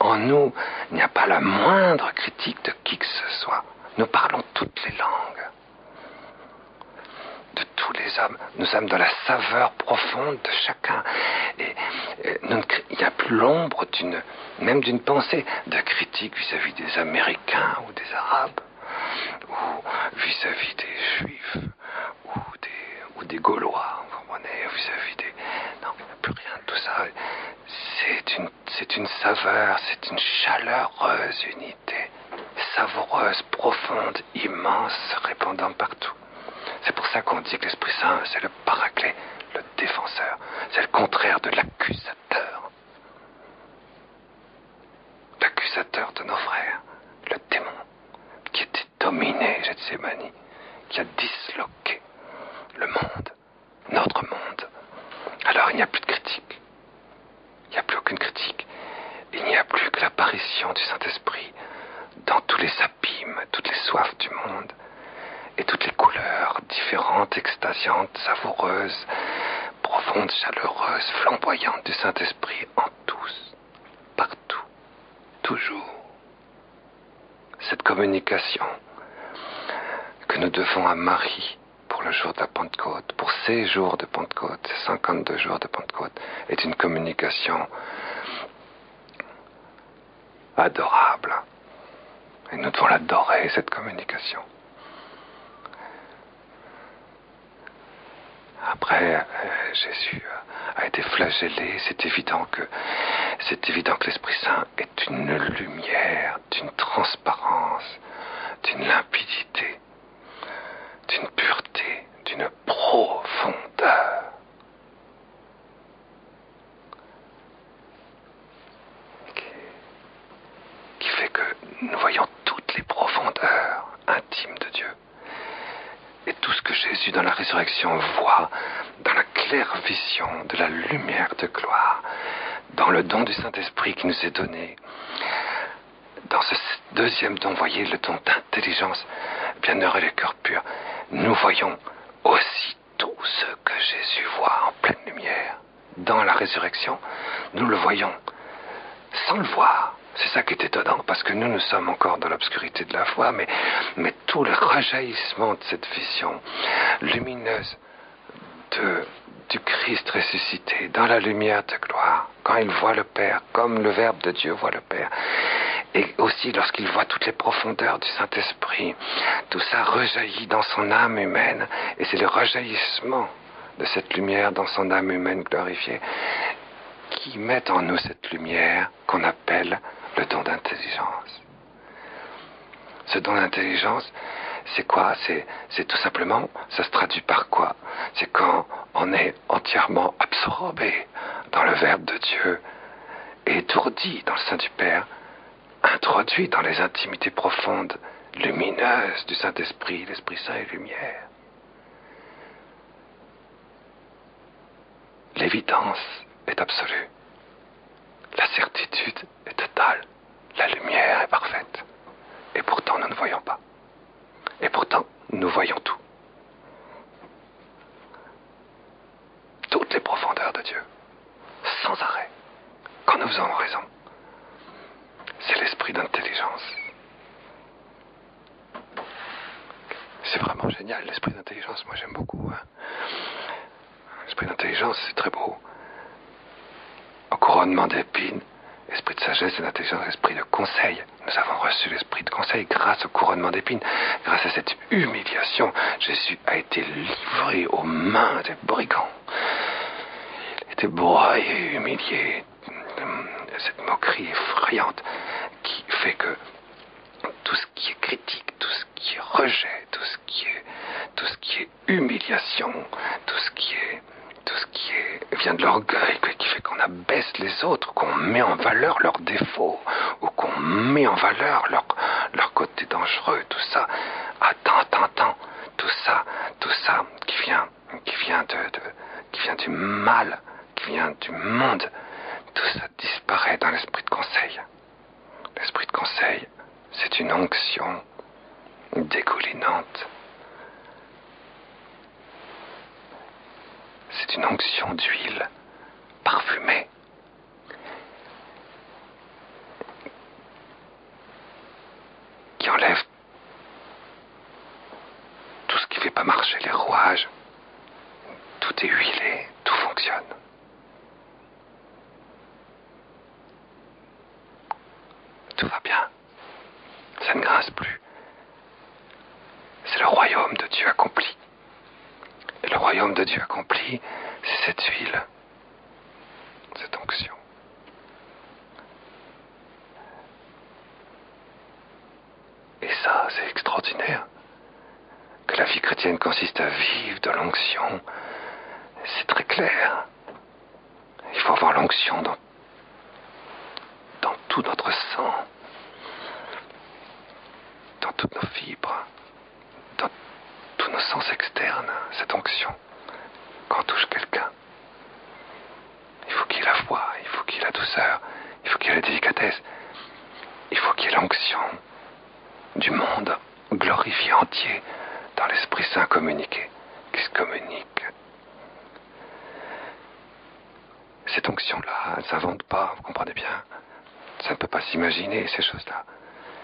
En nous, il n'y a pas la moindre critique de qui que ce soit. Nous parlons toutes les langues de tous les hommes. Nous sommes dans la saveur profonde de chacun. Et il n'y a plus l'ombre même d'une pensée de critique vis-à-vis des Américains ou des Arabes, ou vis-à-vis des Juifs, ou des Gaulois, vous comprenez, vis-à-vis des... Non, il n'y a plus rien de tout ça. C'est une saveur, c'est une chaleureuse unité, savoureuse, profonde, immense, se répandant partout. C'est pour ça qu'on dit que l'Esprit Saint, c'est le paraclet, le défenseur. C'est le contraire de l'accusateur. L'accusateur de nos frères, le démon, qui était dominé, Gethsémani, qui a disloqué le monde notre monde. Alors il n'y a plus de critique. Il n'y a plus aucune critique. Il n'y a plus que l'apparition du Saint-Esprit dans tous les abîmes, toutes les soifs du monde, et toutes les couleurs différentes, extasiantes, savoureuses, profondes, chaleureuses, flamboyantes du Saint-Esprit en tous, partout, toujours. Cette communication que nous devons à Marie pour le jour de la Pentecôte, pour ces jours de Pentecôte, ces 52 jours de Pentecôte, est une communication adorable. Et nous devons l'adorer, cette communication. Après, Jésus a été flagellé. C'est évident que l'Esprit Saint est une lumière, d'une transparence, d'une limpidité, d'une pureté, d'une profondeur. Qui fait que nous voyons toutes les profondeurs intimes de Dieu. Et tout ce que Jésus, dans la résurrection, voit dans la claire vision de la lumière de gloire, dans le don du Saint-Esprit qui nous est donné, dans ce deuxième don, voyez, le don d'intelligence, bienheureux les cœurs purs, nous voyons aussi tout ce que Jésus voit en pleine lumière. Dans la résurrection, nous le voyons sans le voir. C'est ça qui est étonnant, parce que nous sommes encore dans l'obscurité de la foi, mais tout le rejaillissement de cette vision lumineuse du Christ ressuscité, dans la lumière de gloire, quand il voit le Père, comme le Verbe de Dieu voit le Père, et aussi lorsqu'il voit toutes les profondeurs du Saint-Esprit, tout ça rejaillit dans son âme humaine, et c'est le rejaillissement de cette lumière dans son âme humaine glorifiée qui met en nous cette lumière qu'on appelle le don d'intelligence. Ce don d'intelligence, c'est quoi? C'est tout simplement, ça se traduit par quoi? C'est quand on est entièrement absorbé dans le Verbe de Dieu, étourdi dans le sein du Père, introduit dans les intimités profondes, lumineuses du Saint-Esprit, l'Esprit Saint et lumière. L'évidence est absolue. La certitude est totale. La lumière est parfaite. Et pourtant, nous ne voyons pas. Et pourtant, nous voyons tout. Toutes les profondeurs de Dieu. Sans arrêt. Quand nous avons raison. C'est l'esprit d'intelligence. C'est vraiment génial, l'esprit d'intelligence. Moi, j'aime beaucoup. L'esprit d'intelligence, c'est très beau. Au couronnement d'épines, esprit de sagesse et d'intelligence, esprit de conseil. Nous avons reçu l'esprit de conseil grâce au couronnement d'épines, grâce à cette humiliation. Jésus a été livré aux mains des brigands. Il a été broyé, humilié. Cette moquerie effrayante qui fait que tout ce qui est critique, tout ce qui est rejet, tout ce qui est humiliation, tout ce qui vient de l'orgueil, qui fait qu'on abaisse les autres, qu'on met en valeur leurs défauts, ou qu'on met en valeur leur côté dangereux, tout ça. Attends, tout ça qui vient du mal, qui vient du monde, tout ça disparaît dans l'esprit de conseil. L'esprit de conseil, c'est une onction dégoulinante. C'est une onction d'huile parfumée. Qui enlève tout ce qui ne fait pas marcher les rouages. Tout est huilé, tout fonctionne. Tout va bien. Ça ne grince plus. C'est le royaume de Dieu accompli. Et le royaume de Dieu accompli, c'est cette huile, cette onction. Et ça, c'est extraordinaire. Que la vie chrétienne consiste à vivre de l'onction, c'est très clair. Il faut avoir l'onction dans tout notre sang, dans toutes nos fibres, dans tous nos sens externes, cette onction. Quand douceur, il faut qu'il y ait la délicatesse, il faut qu'il y ait l'onction du monde glorifié entier dans l'Esprit Saint communiqué, qui se communique. Cette onction-là, elle ne s'invente pas, vous comprenez bien. Ça ne peut pas s'imaginer, ces choses-là.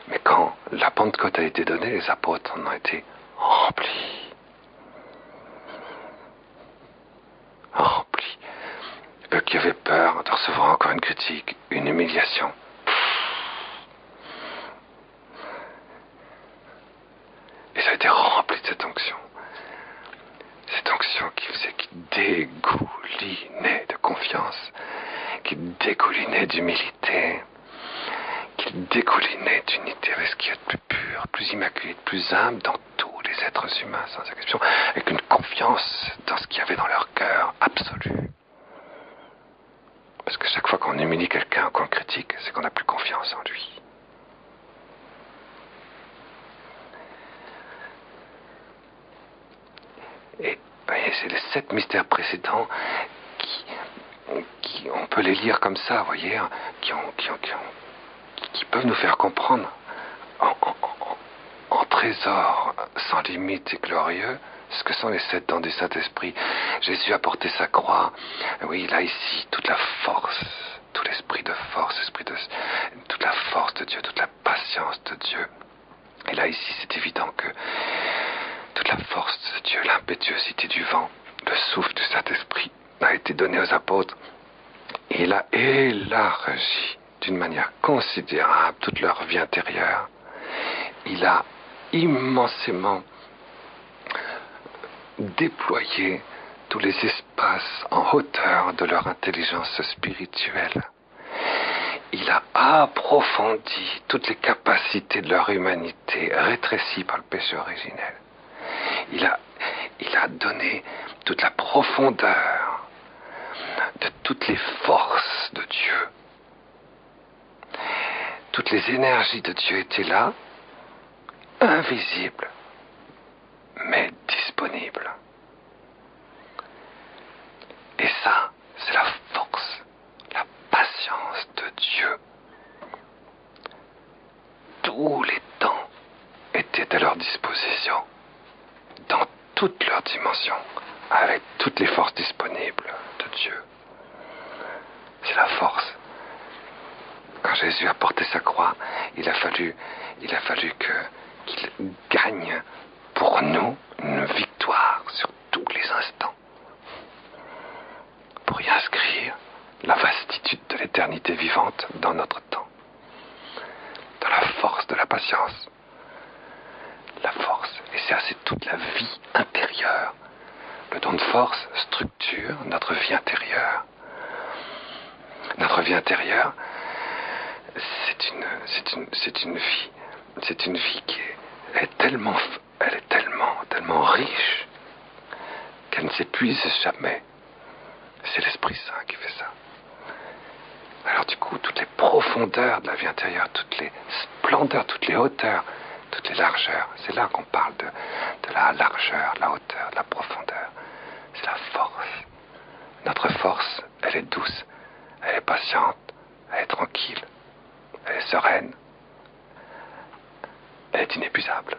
Mais quand la Pentecôte a été donnée, les apôtres en ont été remplis. Remplis. Eux qui avaient peur de recevoir encore une critique, une humiliation. Et ça a été rempli de cette onction. Cette onction qui dégoulinait de confiance, qui dégoulinait d'humilité, qui dégoulinait d'unité avec ce qu'il y a de plus pur, plus immaculé, de plus humble dans tous les êtres humains, sans exception, avec une confiance dans ce qu'il y avait dans leur cœur absolue. Parce que chaque fois qu'on humilie quelqu'un, qu'on le critique, c'est qu'on n'a plus confiance en lui. Et voyez, c'est les 7 mystères précédents qui on peut les lire comme ça, voyez, qui peuvent nous faire comprendre en trésor sans limite et glorieux ce que sont les 7 dons du Saint-Esprit. Jésus a porté sa croix. Oui, là ici, toute la force, tout l'esprit de force, toute la force de Dieu, toute la patience de Dieu. Et là ici, c'est évident que toute la force de Dieu, l'impétuosité du vent, le souffle du Saint-Esprit a été donné aux apôtres. Et il a élargi d'une manière considérable toute leur vie intérieure. Il a immensément déployé tous les espaces en hauteur de leur intelligence spirituelle. Il a approfondi toutes les capacités de leur humanité rétrécies par le péché originel. Il a donné toute la profondeur de toutes les forces de Dieu. Toutes les énergies de Dieu étaient là, invisibles, mais disponibles. Et ça, c'est la force, la patience de Dieu. Tous les temps étaient à leur disposition, dans toutes leurs dimensions, avec toutes les forces disponibles de Dieu. C'est la force. Quand Jésus a porté sa croix, il a fallu qu'il gagne pour nous une victoire sur tous les instants, pour y inscrire la vastitude de l'éternité vivante dans notre temps, dans la force de la patience. La force, et ça c'est toute la vie intérieure. Le don de force structure notre vie intérieure. Notre vie intérieure, c'est une vie qui est tellement riche qu'elle ne s'épuise jamais. C'est l'Esprit Saint qui fait ça. Alors du coup, toutes les profondeurs de la vie intérieure, toutes les splendeurs, toutes les hauteurs, toutes les largeurs, c'est là qu'on parle de la largeur, de la hauteur, de la profondeur. C'est la force. Notre force, elle est douce, elle est patiente, elle est tranquille, elle est sereine, elle est inépuisable.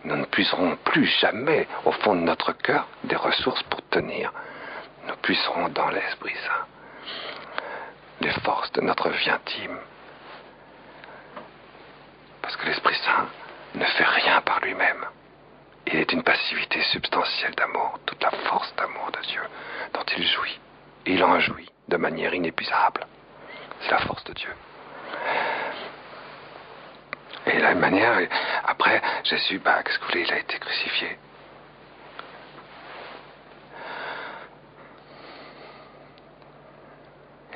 Nous ne puiserons plus jamais au fond de notre cœur des ressources pour tenir. Nous puiserons dans l'Esprit Saint les forces de notre vie intime. Parce que l'Esprit Saint ne fait rien par lui-même. Il est une passivité substantielle d'amour, toute la force d'amour de Dieu dont il jouit. Et il en jouit de manière inépuisable. C'est la force de Dieu. Et de la même manière, après, Jésus, qu'est-ce que vous voulez, il a été crucifié.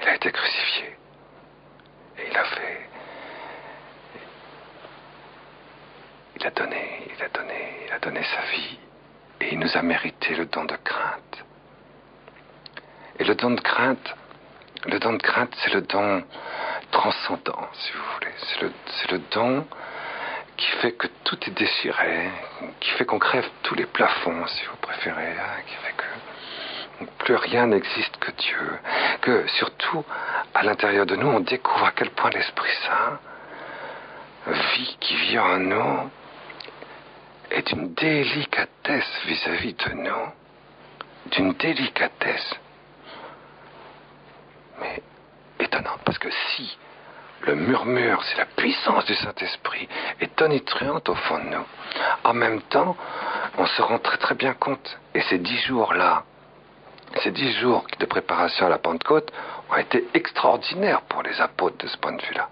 Il a été crucifié. Et il a donné sa vie. Et il nous a mérité le don de crainte. Et le don de crainte, c'est le don transcendant, si vous voulez. C'est le don qui fait que tout est déchiré, qui fait qu'on crève tous les plafonds, si vous préférez, qui fait Plus rien n'existe que Dieu. Que surtout, à l'intérieur de nous, on découvre à quel point l'Esprit Saint qui vit en nous, est d'une délicatesse vis-à-vis de nous. D'une délicatesse. Mais étonnante, parce que si le murmure, c'est la puissance du Saint-Esprit, est tonitruante au fond de nous, en même temps, on se rend très très bien compte. Et ces 10 jours-là, ces 10 jours de préparation à la Pentecôte ont été extraordinaires pour les apôtres de ce point de vue-là.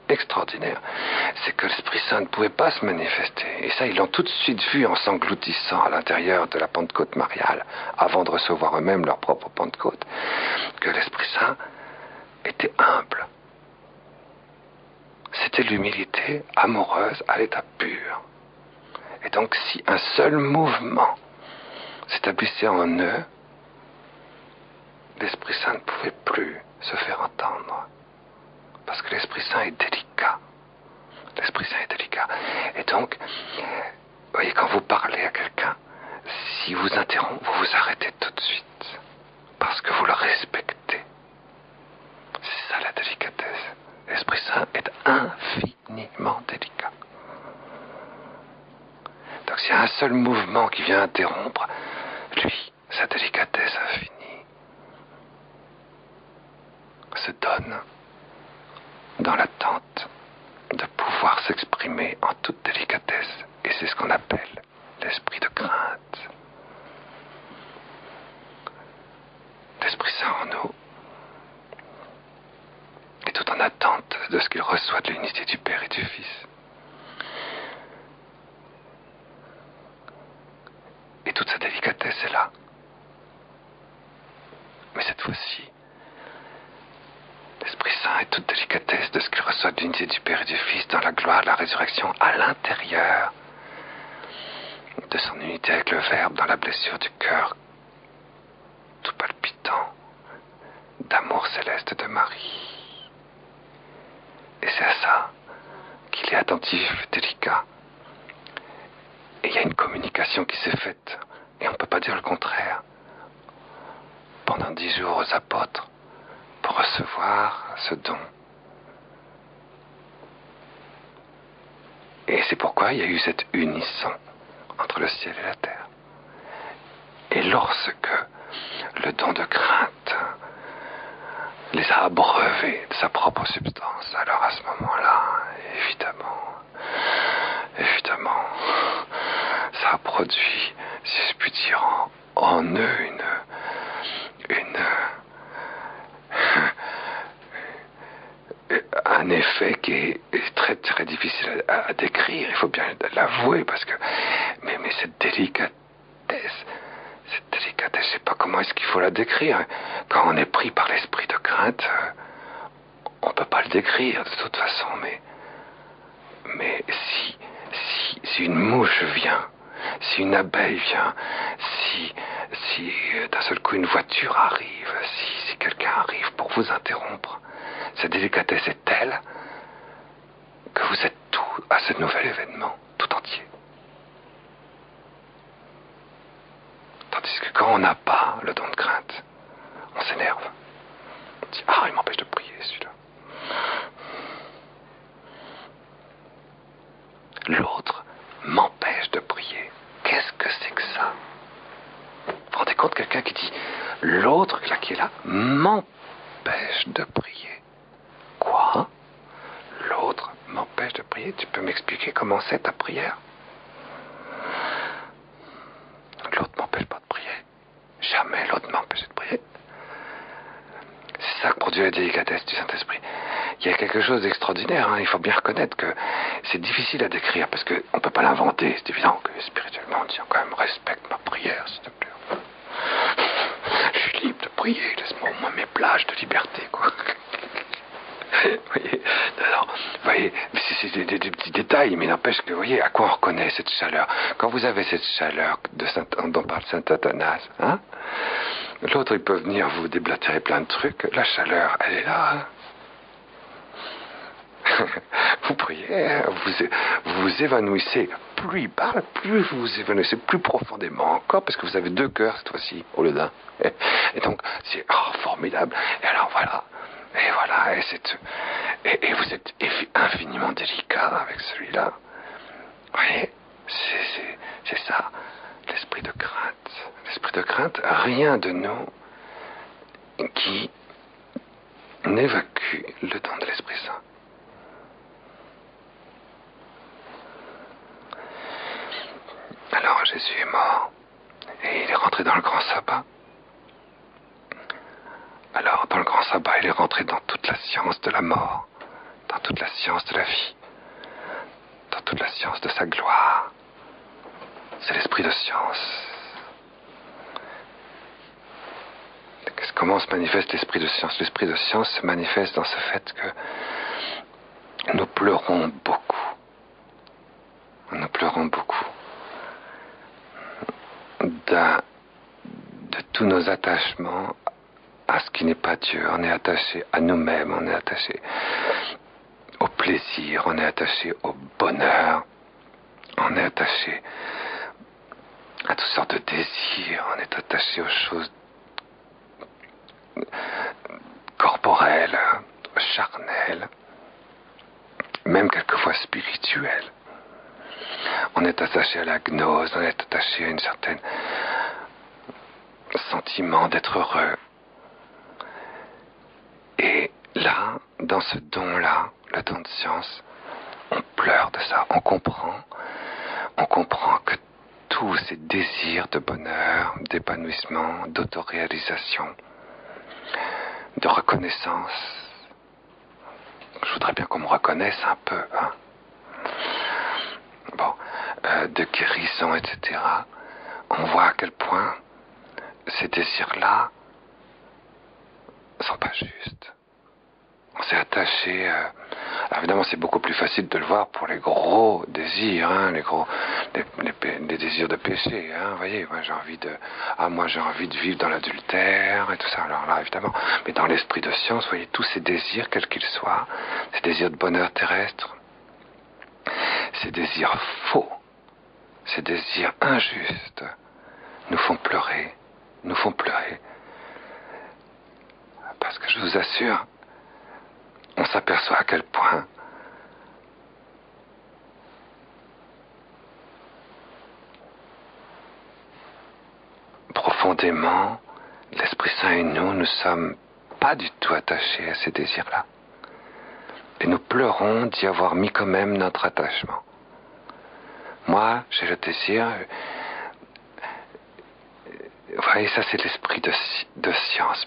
Extraordinaire. C'est que l'Esprit Saint ne pouvait pas se manifester. Et ça, ils l'ont tout de suite vu en s'engloutissant à l'intérieur de la Pentecôte mariale, avant de recevoir eux-mêmes leur propre Pentecôte, que l'Esprit Saint était humble. C'était l'humilité amoureuse à l'état pur. Et donc, si un seul mouvement s'établissait en eux, l'Esprit Saint ne pouvait plus se faire entendre. Parce que l'Esprit Saint est délicat. L'Esprit Saint est délicat. Et donc, vous voyez, quand vous parlez à quelqu'un, si vous interrompez, vous vous arrêtez tout de suite. Parce que vous le respectez. C'est ça la délicatesse. L'Esprit Saint est infiniment délicat. Donc s'il y a un seul mouvement qui vient interrompre, lui, sa délicatesse infinie, se donne dans l'attente de pouvoir s'exprimer en toute délicatesse. Et c'est ce qu'on appelle l'esprit de crainte. L'Esprit Saint en nous est tout en attente de ce qu'il reçoit de l'unité du Père et du Fils. Et toute sa délicatesse est là. Mais cette fois-ci, l'Esprit Saint est toute délicatesse de ce qu'il reçoit de l'unité du Père et du Fils dans la gloire de la résurrection à l'intérieur de son unité avec le Verbe dans la blessure du cœur tout palpitant d'amour céleste de Marie. Et c'est à ça qu'il est attentif, délicat. Et il y a une communication qui s'est faite, et on ne peut pas dire le contraire, pendant 10 jours aux apôtres, pour recevoir ce don. Et c'est pourquoi il y a eu cette unisson entre le ciel et la terre. Et lorsque le don de crainte les a abreuvés de sa propre substance, alors à ce moment-là, évidemment, ça a produit, si je puis dire, en eux un effet qui est très très difficile à décrire, il faut bien l'avouer, parce que mais cette délicatesse, je ne sais pas comment est-ce qu'il faut la décrire. Quand on est pris par l'esprit de crainte, on ne peut pas le décrire de toute façon, mais si une mouche vient, si une abeille vient, si d'un seul coup une voiture arrive, si quelqu'un arrive pour vous interrompre, cette délicatesse est telle que vous êtes tout à ce nouvel événement, tout entier. Tandis que quand on n'a pas le don de crainte, on s'énerve. On dit, il m'empêche de prier celui-là. L'autre m'empêche de prier. Qu'est-ce que c'est que ça? Vous vous rendez compte, quelqu'un qui dit, l'autre là qui est là m'empêche de prier. Quoi? L'autre m'empêche de prier? Tu peux m'expliquer comment c'est ta prière? L'autre m'empêche pas de prier. Jamais l'autre m'empêche de prier. C'est ça que produit la délicatesse du Saint-Esprit. Il y a quelque chose d'extraordinaire, il faut bien reconnaître que c'est difficile à décrire, parce qu'on ne peut pas l'inventer. C'est évident que spirituellement, on dit quand même, respecte ma prière, s'il te plaît. Je suis libre de prier, laisse-moi au moins mes plages de liberté, quoi. Vous voyez, c'est des petits détails, mais n'empêche que, vous voyez, à quoi on reconnaît cette chaleur. Quand vous avez cette chaleur dont parle saint Athanase, l'autre, il peut venir vous déblatérer plein de trucs, la chaleur, elle est là, vous priez, vous vous évanouissez plus il parle, plus vous vous évanouissez plus profondément encore, parce que vous avez deux cœurs cette fois-ci, au lieu d'un. Et donc, c'est formidable. Et alors voilà, et vous êtes infiniment délicat avec celui-là. Vous voyez, c'est ça, l'esprit de crainte. L'esprit de crainte, rien de nous qui n'évacue le don de l'Esprit Saint. Alors Jésus est mort et il est rentré dans le grand sabbat. Alors dans le grand sabbat, il est rentré dans toute la science de la mort, dans toute la science de la vie, dans toute la science de sa gloire. C'est l'esprit de science. Comment se manifeste l'esprit de science? L'esprit de science se manifeste dans ce fait que nous pleurons beaucoup. Nous pleurons beaucoup de tous nos attachements à ce qui n'est pas Dieu. On est attaché à nous-mêmes, on est attaché au plaisir, on est attaché au bonheur, on est attaché à toutes sortes de désirs, on est attaché aux choses corporelles, charnelles, même quelquefois spirituelles. On est attaché à la gnose, on est attaché à une certaine sentiment d'être heureux. Et là, dans ce don-là, le don de science, on pleure de ça, on comprend que tous ces désirs de bonheur, d'épanouissement, d'autoréalisation, de reconnaissance, je voudrais bien qu'on me reconnaisse un peu, hein. Bon, de guérison, etc. On voit à quel point ces désirs-là sont pas justes. On s'est attaché. Alors évidemment, c'est beaucoup plus facile de le voir pour les gros désirs, hein, les désirs de péché. Hein, vous voyez, moi j'ai envie de vivre dans l'adultère et tout ça. Alors là, évidemment, mais dans l'esprit de science, vous voyez, tous ces désirs, quels qu'ils soient, ces désirs de bonheur terrestre, ces désirs faux, ces désirs injustes, nous font pleurer, parce que je vous assure, on s'aperçoit à quel point profondément l'Esprit Saint et nous ne sommes pas du tout attachés à ces désirs-là. Et nous pleurons d'y avoir mis quand même notre attachement. Moi, j'ai le désir. Vous voyez, ça c'est l'esprit de science.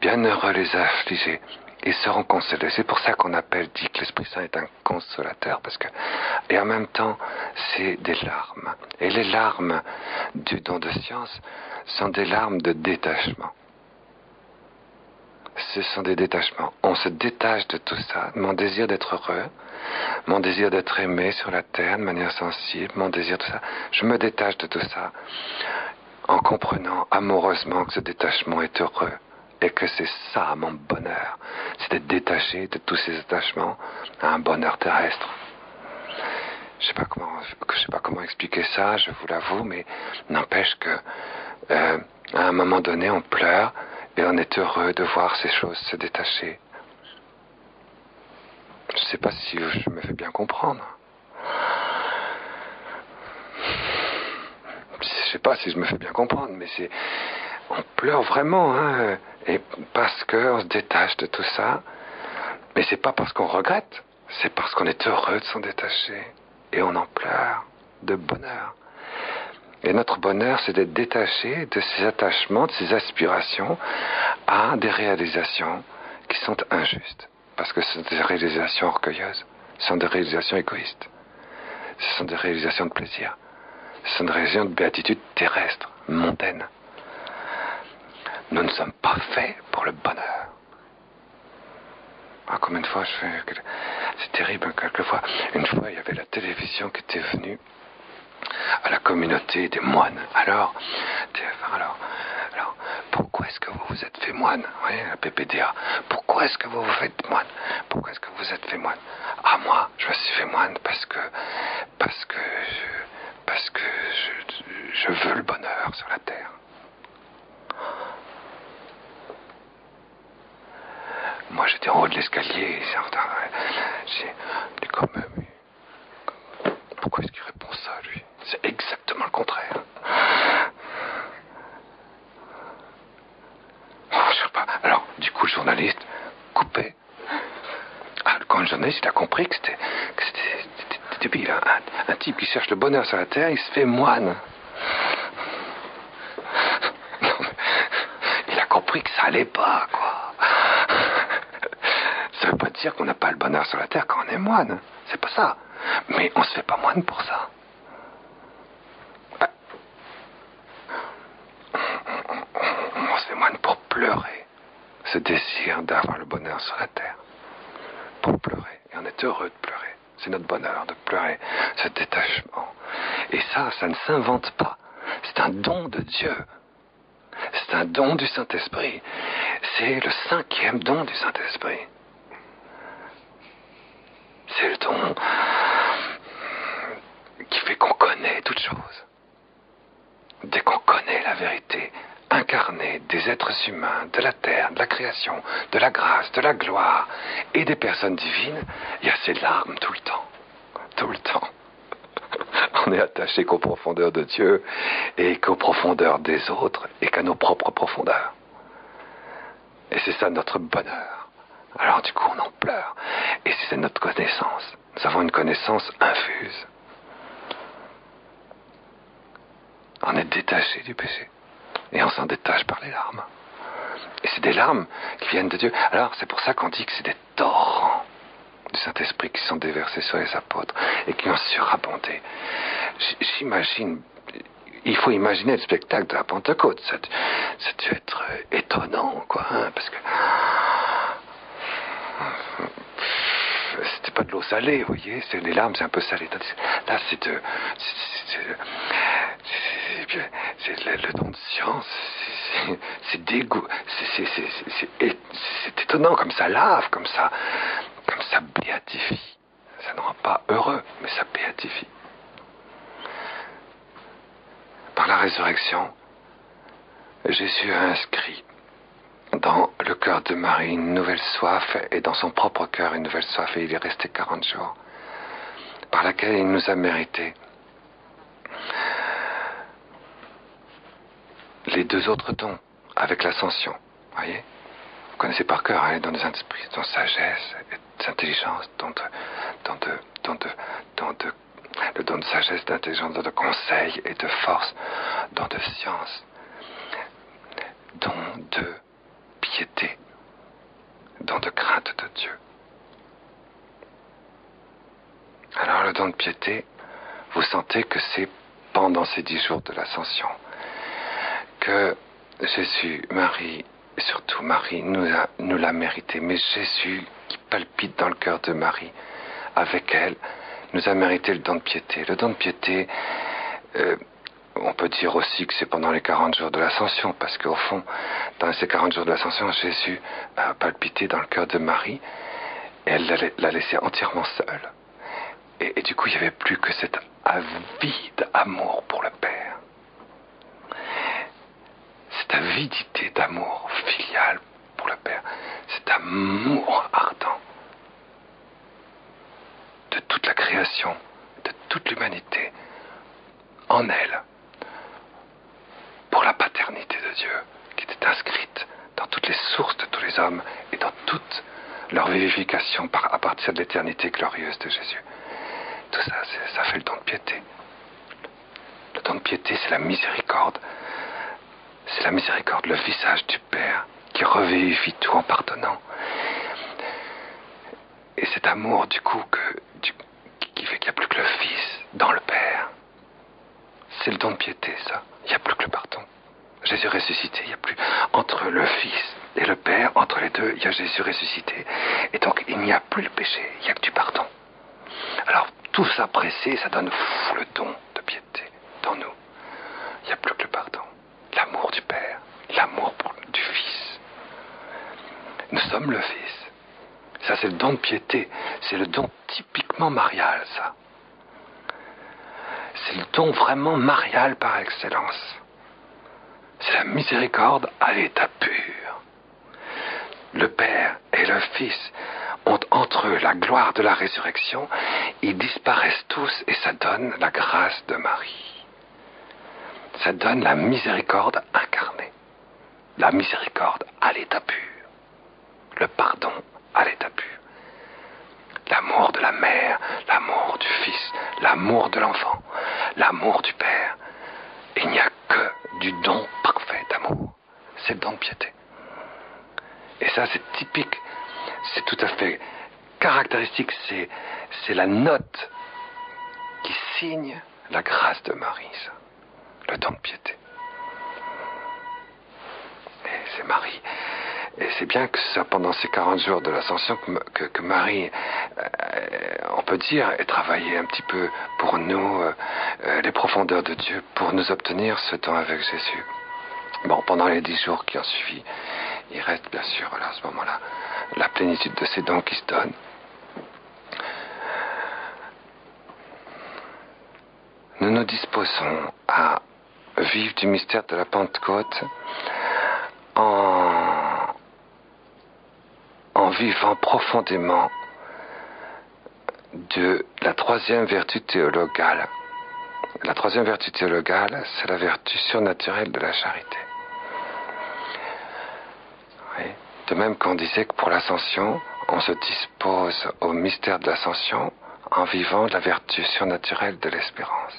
Bienheureux les affligés, ils seront consolés. C'est pour ça qu'on dit que l'Esprit Saint est un consolateur, et en même temps, c'est des larmes. Et les larmes du don de science sont des larmes de détachement. Ce sont des détachements. On se détache de tout ça. Mon désir d'être heureux, mon désir d'être aimé sur la terre de manière sensible, mon désir de ça. Je me détache de tout ça en comprenant amoureusement que ce détachement est heureux et que c'est ça mon bonheur. C'est d'être détaché de tous ces attachements à un bonheur terrestre. Je sais pas comment expliquer ça, je vous l'avoue, mais n'empêche que à un moment donné, on pleure et on est heureux de voir ces choses se détacher. Je ne sais pas si je me fais bien comprendre. Je ne sais pas si je me fais bien comprendre, mais on pleure vraiment, hein, et parce qu'on se détache de tout ça. Mais c'est pas parce qu'on regrette, c'est parce qu'on est heureux de s'en détacher. Et on en pleure de bonheur. Et notre bonheur, c'est d'être détaché de ces attachements, de ces aspirations à des réalisations qui sont injustes. Parce que ce sont des réalisations orgueilleuses, ce sont des réalisations égoïstes, ce sont des réalisations de plaisir, ce sont des réalisations de béatitude terrestre, mondaine. Nous ne sommes pas faits pour le bonheur. Ah, combien de fois c'est terrible, quelquefois. Une fois, il y avait la télévision qui était venue à la communauté des moines. Alors, pourquoi est-ce que vous vous êtes fait moine? Oui, la PPDA. Pourquoi est-ce que vous vous faites moine? Pourquoi est-ce que vous êtes fait moine? Ah, moi, je me suis fait moine parce que parce que je veux le bonheur sur la terre. Moi, j'étais en haut de l'escalier, j'ai quand même... Pourquoi est-ce qu'il répond ça, lui? C'est exactement le contraire. Oh, je sais pas. Alors, du coup, le journaliste coupait. Ah, quand le journaliste il a compris que c'était débile, un type qui cherche le bonheur sur la terre, il se fait moine. Non, mais, il a compris que ça allait pas, quoi. Ça veut pas dire qu'on n'a pas le bonheur sur la terre quand on est moine. C'est pas ça. Mais on se fait pas moine pour ça. On se fait moine pour pleurer ce désir d'avoir le bonheur sur la terre. Pour pleurer. Et on est heureux de pleurer. C'est notre bonheur de pleurer, ce détachement. Et ça ne s'invente pas. C'est un don de Dieu. C'est un don du Saint-Esprit. C'est le 5e don du Saint-Esprit. C'est le don qui fait qu'on connaît toutes choses. Dès qu'on connaît la vérité incarnée des êtres humains, de la terre, de la création, de la grâce, de la gloire et des personnes divines, il y a ces larmes tout le temps. Tout le temps. On est attaché qu'aux profondeurs de Dieu et qu'aux profondeurs des autres et qu'à nos propres profondeurs. Et c'est ça notre bonheur. Alors du coup on en pleure. Et c'est notre connaissance. Nous avons une connaissance infuse. On est détaché du péché. Et on s'en détache par les larmes. Et c'est des larmes qui viennent de Dieu. Alors c'est pour ça qu'on dit que c'est des torrents du Saint-Esprit qui sont déversés sur les apôtres et qui ont surabondé. J'imagine, il faut imaginer le spectacle de la Pentecôte. Ça a dû être étonnant, quoi, hein, parce que c'était pas de l'eau salée, vous voyez, les larmes c'est un peu salé. Là c'est le don de science, c'est dégoût, c'est étonnant, comme ça lave, comme ça béatifie. Ça ne rend pas heureux, mais ça béatifie. Par la résurrection, Jésus a inscrit dans le cœur de Marie une nouvelle soif, et dans son propre cœur une nouvelle soif, et il est resté 40 jours, par laquelle il nous a mérité les 2 autres dons avec l'ascension. Voyez, vous connaissez par cœur, hein, les dons des esprits, dons de sagesse et d'intelligence, le don de sagesse, d'intelligence, don de conseil et de force, don de science, don de piété, don de crainte de Dieu. Alors le don de piété, vous sentez que c'est pendant ces 10 jours de l'ascension que Jésus, Marie, et surtout Marie, nous l'a mérité. Mais Jésus, qui palpite dans le cœur de Marie, avec elle, nous a mérité le don de piété. Le don de piété, on peut dire aussi que c'est pendant les 40 jours de l'ascension, parce qu'au fond, dans ces 40 jours de l'ascension, Jésus a palpité dans le cœur de Marie, et elle l'a laissé entièrement seule. Et du coup, il n'y avait plus que cet avide amour pour le Père. Cette avidité d'amour filial pour le Père. Cet amour ardent de toute la création, de toute l'humanité, en elle, pour la paternité de Dieu, qui était inscrite dans toutes les sources de tous les hommes et dans toute leur vivification à partir de l'éternité glorieuse de Jésus. Tout ça, ça fait le don de piété. Le don de piété, c'est la miséricorde. C'est la miséricorde, le visage du Père qui revivifie tout en pardonnant. Et cet amour, du coup, qui fait qu'il n'y a plus que le Fils dans le Père. C'est le don de piété, ça. Il n'y a plus que le pardon. Jésus ressuscité, il n'y a plus... Entre le Fils et le Père, entre les deux, il y a Jésus ressuscité. Et donc, il n'y a plus le péché, il n'y a que du pardon. Alors, tout ça pressé, ça donne le don de piété dans nous. Il n'y a plus que le pardon. L'amour du Père, l'amour du Fils. Nous sommes le Fils. Ça, c'est le don de piété. C'est le don typiquement marial, ça. c'est le don vraiment marial par excellence. C'est la miséricorde à l'état pur. Le Père et le Fils ont entre eux la gloire de la résurrection. Ils disparaissent tous et ça donne la grâce de Marie. Ça donne la miséricorde incarnée. La miséricorde à l'état pur. Le pardon à l'état pur. L'amour de la mère, l'amour du fils, l'amour de l'enfant, l'amour du Père. Il n'y a que du don parfait d'amour. C'est le don de piété. Et ça, c'est typique, c'est tout à fait caractéristique, c'est la note qui signe la grâce de Marie, ça. Le don de piété. Et c'est Marie. Et c'est bien que ça, pendant ces 40 jours de l'Ascension, que Marie, on peut dire, ait travaillé un petit peu pour nous, les profondeurs de Dieu, pour nous obtenir ce temps avec Jésus. Bon, pendant les 10 jours qui ont suivi, il reste bien sûr, là, à ce moment-là, la plénitude de ces dons qui se donnent. Nous nous disposons à vivre du mystère de la Pentecôte en vivant profondément de la troisième vertu théologale. La troisième vertu théologale, c'est la vertu surnaturelle de la charité. Oui. De même qu'on disait que pour l'ascension, on se dispose au mystère de l'ascension en vivant la vertu surnaturelle de l'espérance.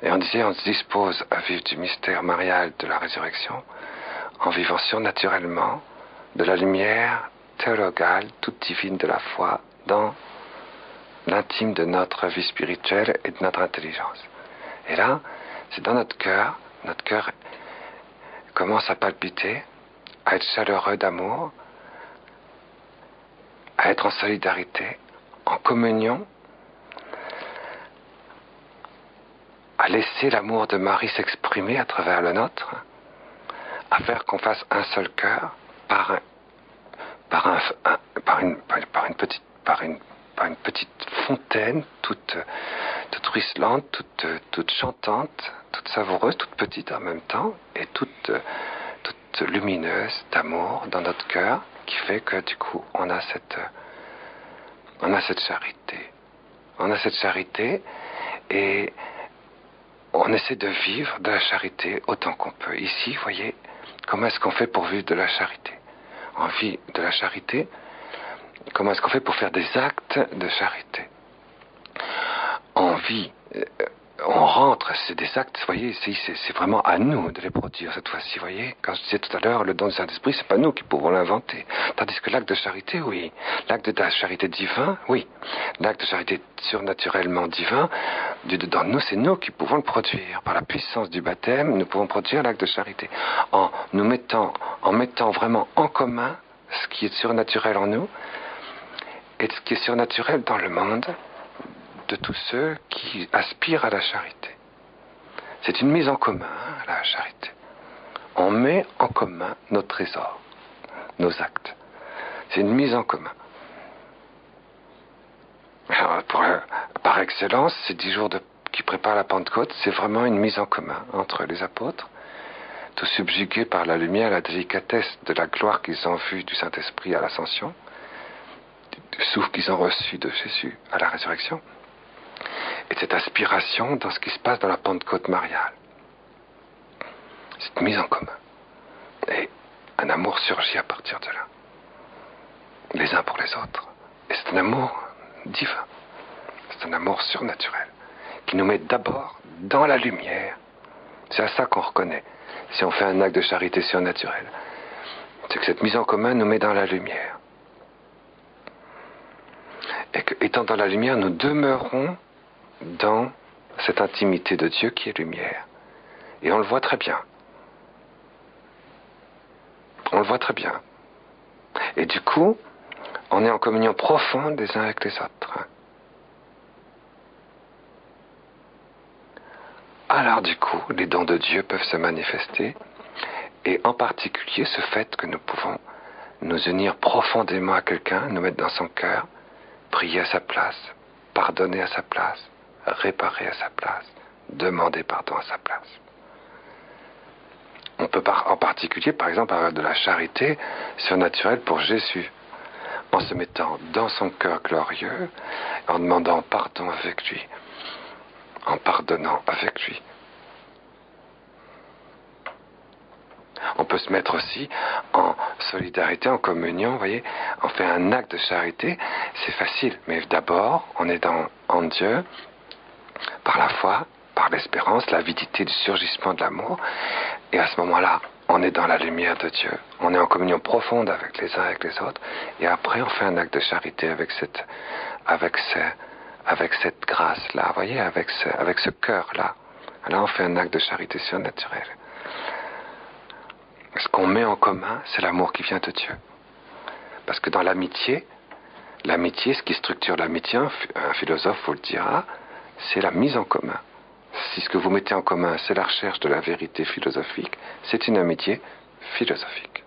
Et on disait, on se dispose à vivre du mystère marial de la résurrection en vivant surnaturellement de la lumière théologale, toute divine de la foi, dans l'intime de notre vie spirituelle et de notre intelligence. Et là, c'est dans notre cœur commence à palpiter, à être chaleureux d'amour, à être en solidarité, en communion, à laisser l'amour de Marie s'exprimer à travers le nôtre, à faire qu'on fasse un seul cœur par une petite fontaine toute ruisselante, toute chantante, toute savoureuse, toute petite en même temps, et toute lumineuse d'amour dans notre cœur, qui fait que du coup on a cette charité. On a cette charité et on essaie de vivre de la charité autant qu'on peut. Ici, vous voyez, comment est-ce qu'on fait pour vivre de la charité? On vit de la charité. Comment est-ce qu'on fait pour faire des actes de charité? On vit, on rentre, c'est des actes, vous voyez, c'est vraiment à nous de les produire cette fois-ci, vous voyez. Quand je disais tout à l'heure, le don du Saint-Esprit, c'est pas nous qui pouvons l'inventer. Tandis que l'acte de charité, oui. L'acte de la charité divin, oui. L'acte de charité surnaturellement divin, dans nous, c'est nous qui pouvons le produire. Par la puissance du baptême, nous pouvons produire l'acte de charité. En mettant vraiment en commun ce qui est surnaturel en nous, et ce qui est surnaturel dans le monde de tous ceux qui aspirent à la charité. C'est une mise en commun, la charité. On met en commun nos trésors, nos actes. C'est une mise en commun. Alors, par excellence, ces 10 jours qui préparent la Pentecôte, c'est vraiment une mise en commun entre les apôtres, tous subjugués par la lumière, la délicatesse de la gloire qu'ils ont vue du Saint-Esprit à l'Ascension, du souffle qu'ils ont reçu de Jésus à la résurrection, et cette aspiration dans ce qui se passe dans la Pentecôte mariale. Cette mise en commun. Et un amour surgit à partir de là. Les uns pour les autres. Et c'est un amour divin. C'est un amour surnaturel. Qui nous met d'abord dans la lumière. C'est à ça qu'on reconnaît. Si on fait un acte de charité surnaturelle. C'est que cette mise en commun nous met dans la lumière. Et que, étant dans la lumière, nous demeurons dans cette intimité de Dieu qui est lumière. Et on le voit très bien. On le voit très bien. Et du coup, on est en communion profonde les uns avec les autres. Alors du coup, les dons de Dieu peuvent se manifester, et en particulier ce fait que nous pouvons nous unir profondément à quelqu'un, nous mettre dans son cœur, prier à sa place, pardonner à sa place, réparer à sa place, demander pardon à sa place. On peut en particulier, par exemple, avoir de la charité surnaturelle pour Jésus, en se mettant dans son cœur glorieux, en demandant pardon avec lui, en pardonnant avec lui. On peut se mettre aussi en solidarité, en communion, vous voyez, on fait un acte de charité, c'est facile, mais d'abord, on est en Dieu, par la foi, par l'espérance, l'avidité du surgissement de l'amour, et à ce moment-là, on est dans la lumière de Dieu, on est en communion profonde avec les uns et avec les autres, et après on fait un acte de charité avec cette grâce-là, vous voyez, avec ce cœur-là. Là, on fait un acte de charité surnaturelle. Ce qu'on met en commun, c'est l'amour qui vient de Dieu. Parce que dans l'amitié, ce qui structure l'amitié, un philosophe vous le dira, c'est la mise en commun. Si ce que vous mettez en commun, c'est la recherche de la vérité philosophique, c'est une amitié philosophique.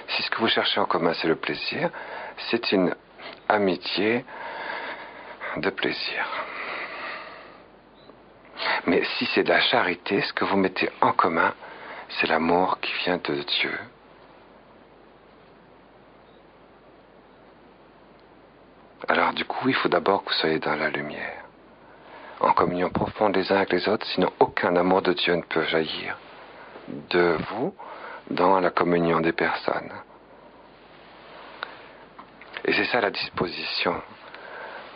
Si ce que vous cherchez en commun, c'est le plaisir, c'est une amitié de plaisir. Mais si c'est de la charité, ce que vous mettez en commun, c'est l'amour qui vient de Dieu. Alors du coup, il faut d'abord que vous soyez dans la lumière, en communion profonde les uns avec les autres, sinon aucun amour de Dieu ne peut jaillir de vous dans la communion des personnes. Et c'est ça la disposition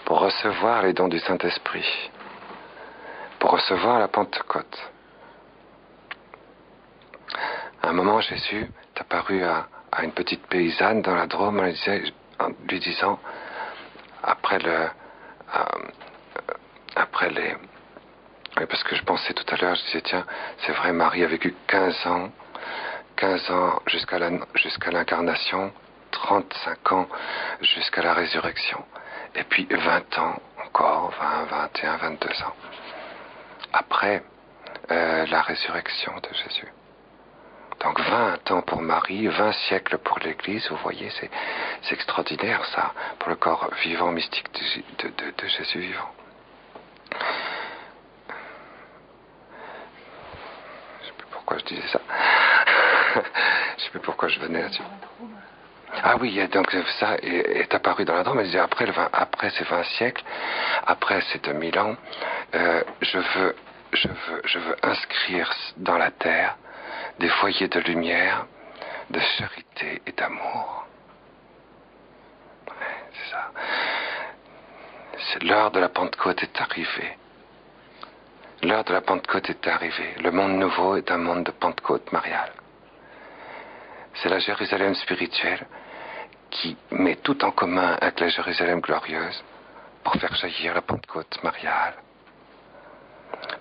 pour recevoir les dons du Saint-Esprit, pour recevoir la Pentecôte. À un moment, Jésus est apparu à une petite paysanne dans la Drôme en lui disant, parce que je pensais tout à l'heure, je disais, tiens, c'est vrai, Marie a vécu 15 ans jusqu'à l'incarnation, 35 ans jusqu'à la résurrection, et puis 20 ans encore, 20, 21, 22 ans, après la résurrection de Jésus. Donc 20 ans pour Marie, 20 siècles pour l'Église, vous voyez, c'est extraordinaire ça, pour le corps vivant, mystique de Jésus vivant. Je ne sais plus pourquoi je disais ça. Je ne sais plus pourquoi je venais là-dessus. Ah oui, donc ça est apparu dans la Drôme, elle disait après ces 20 siècles, après ces 2000 ans, je veux inscrire dans la terre des foyers de lumière, de charité et d'amour. Ouais, c'est ça. L'heure de la Pentecôte est arrivée. L'heure de la Pentecôte est arrivée. Le monde nouveau est un monde de Pentecôte mariale. C'est la Jérusalem spirituelle qui met tout en commun avec la Jérusalem glorieuse pour faire jaillir la Pentecôte mariale,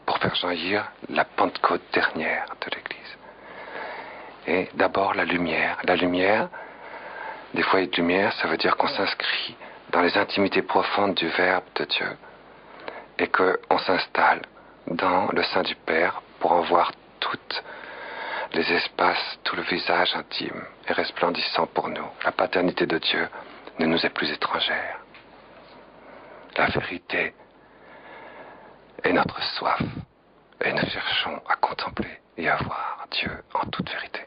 pour faire jaillir la Pentecôte dernière de l'Église. Et d'abord la lumière. La lumière, des foyers de lumière, ça veut dire qu'on s'inscrit dans les intimités profondes du Verbe de Dieu et qu'on s'installe dans le sein du Père pour en voir toutes les espaces, tout le visage intime et resplendissant pour nous. La paternité de Dieu ne nous est plus étrangère. La vérité est notre soif et nous cherchons à contempler et à voir Dieu en toute vérité.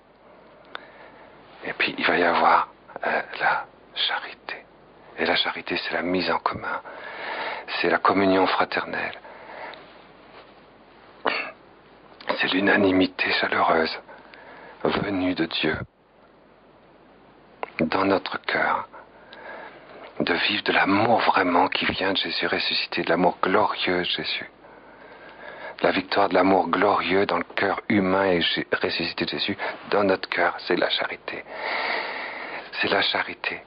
Et puis il va y avoir la charité. Et la charité, c'est la mise en commun. C'est la communion fraternelle. C'est l'unanimité chaleureuse venue de Dieu dans notre cœur. De vivre de l'amour vraiment qui vient de Jésus ressuscité, de l'amour glorieux de Jésus. La victoire de l'amour glorieux dans le cœur humain et ressuscité de Jésus, dans notre cœur, c'est la charité. C'est la charité.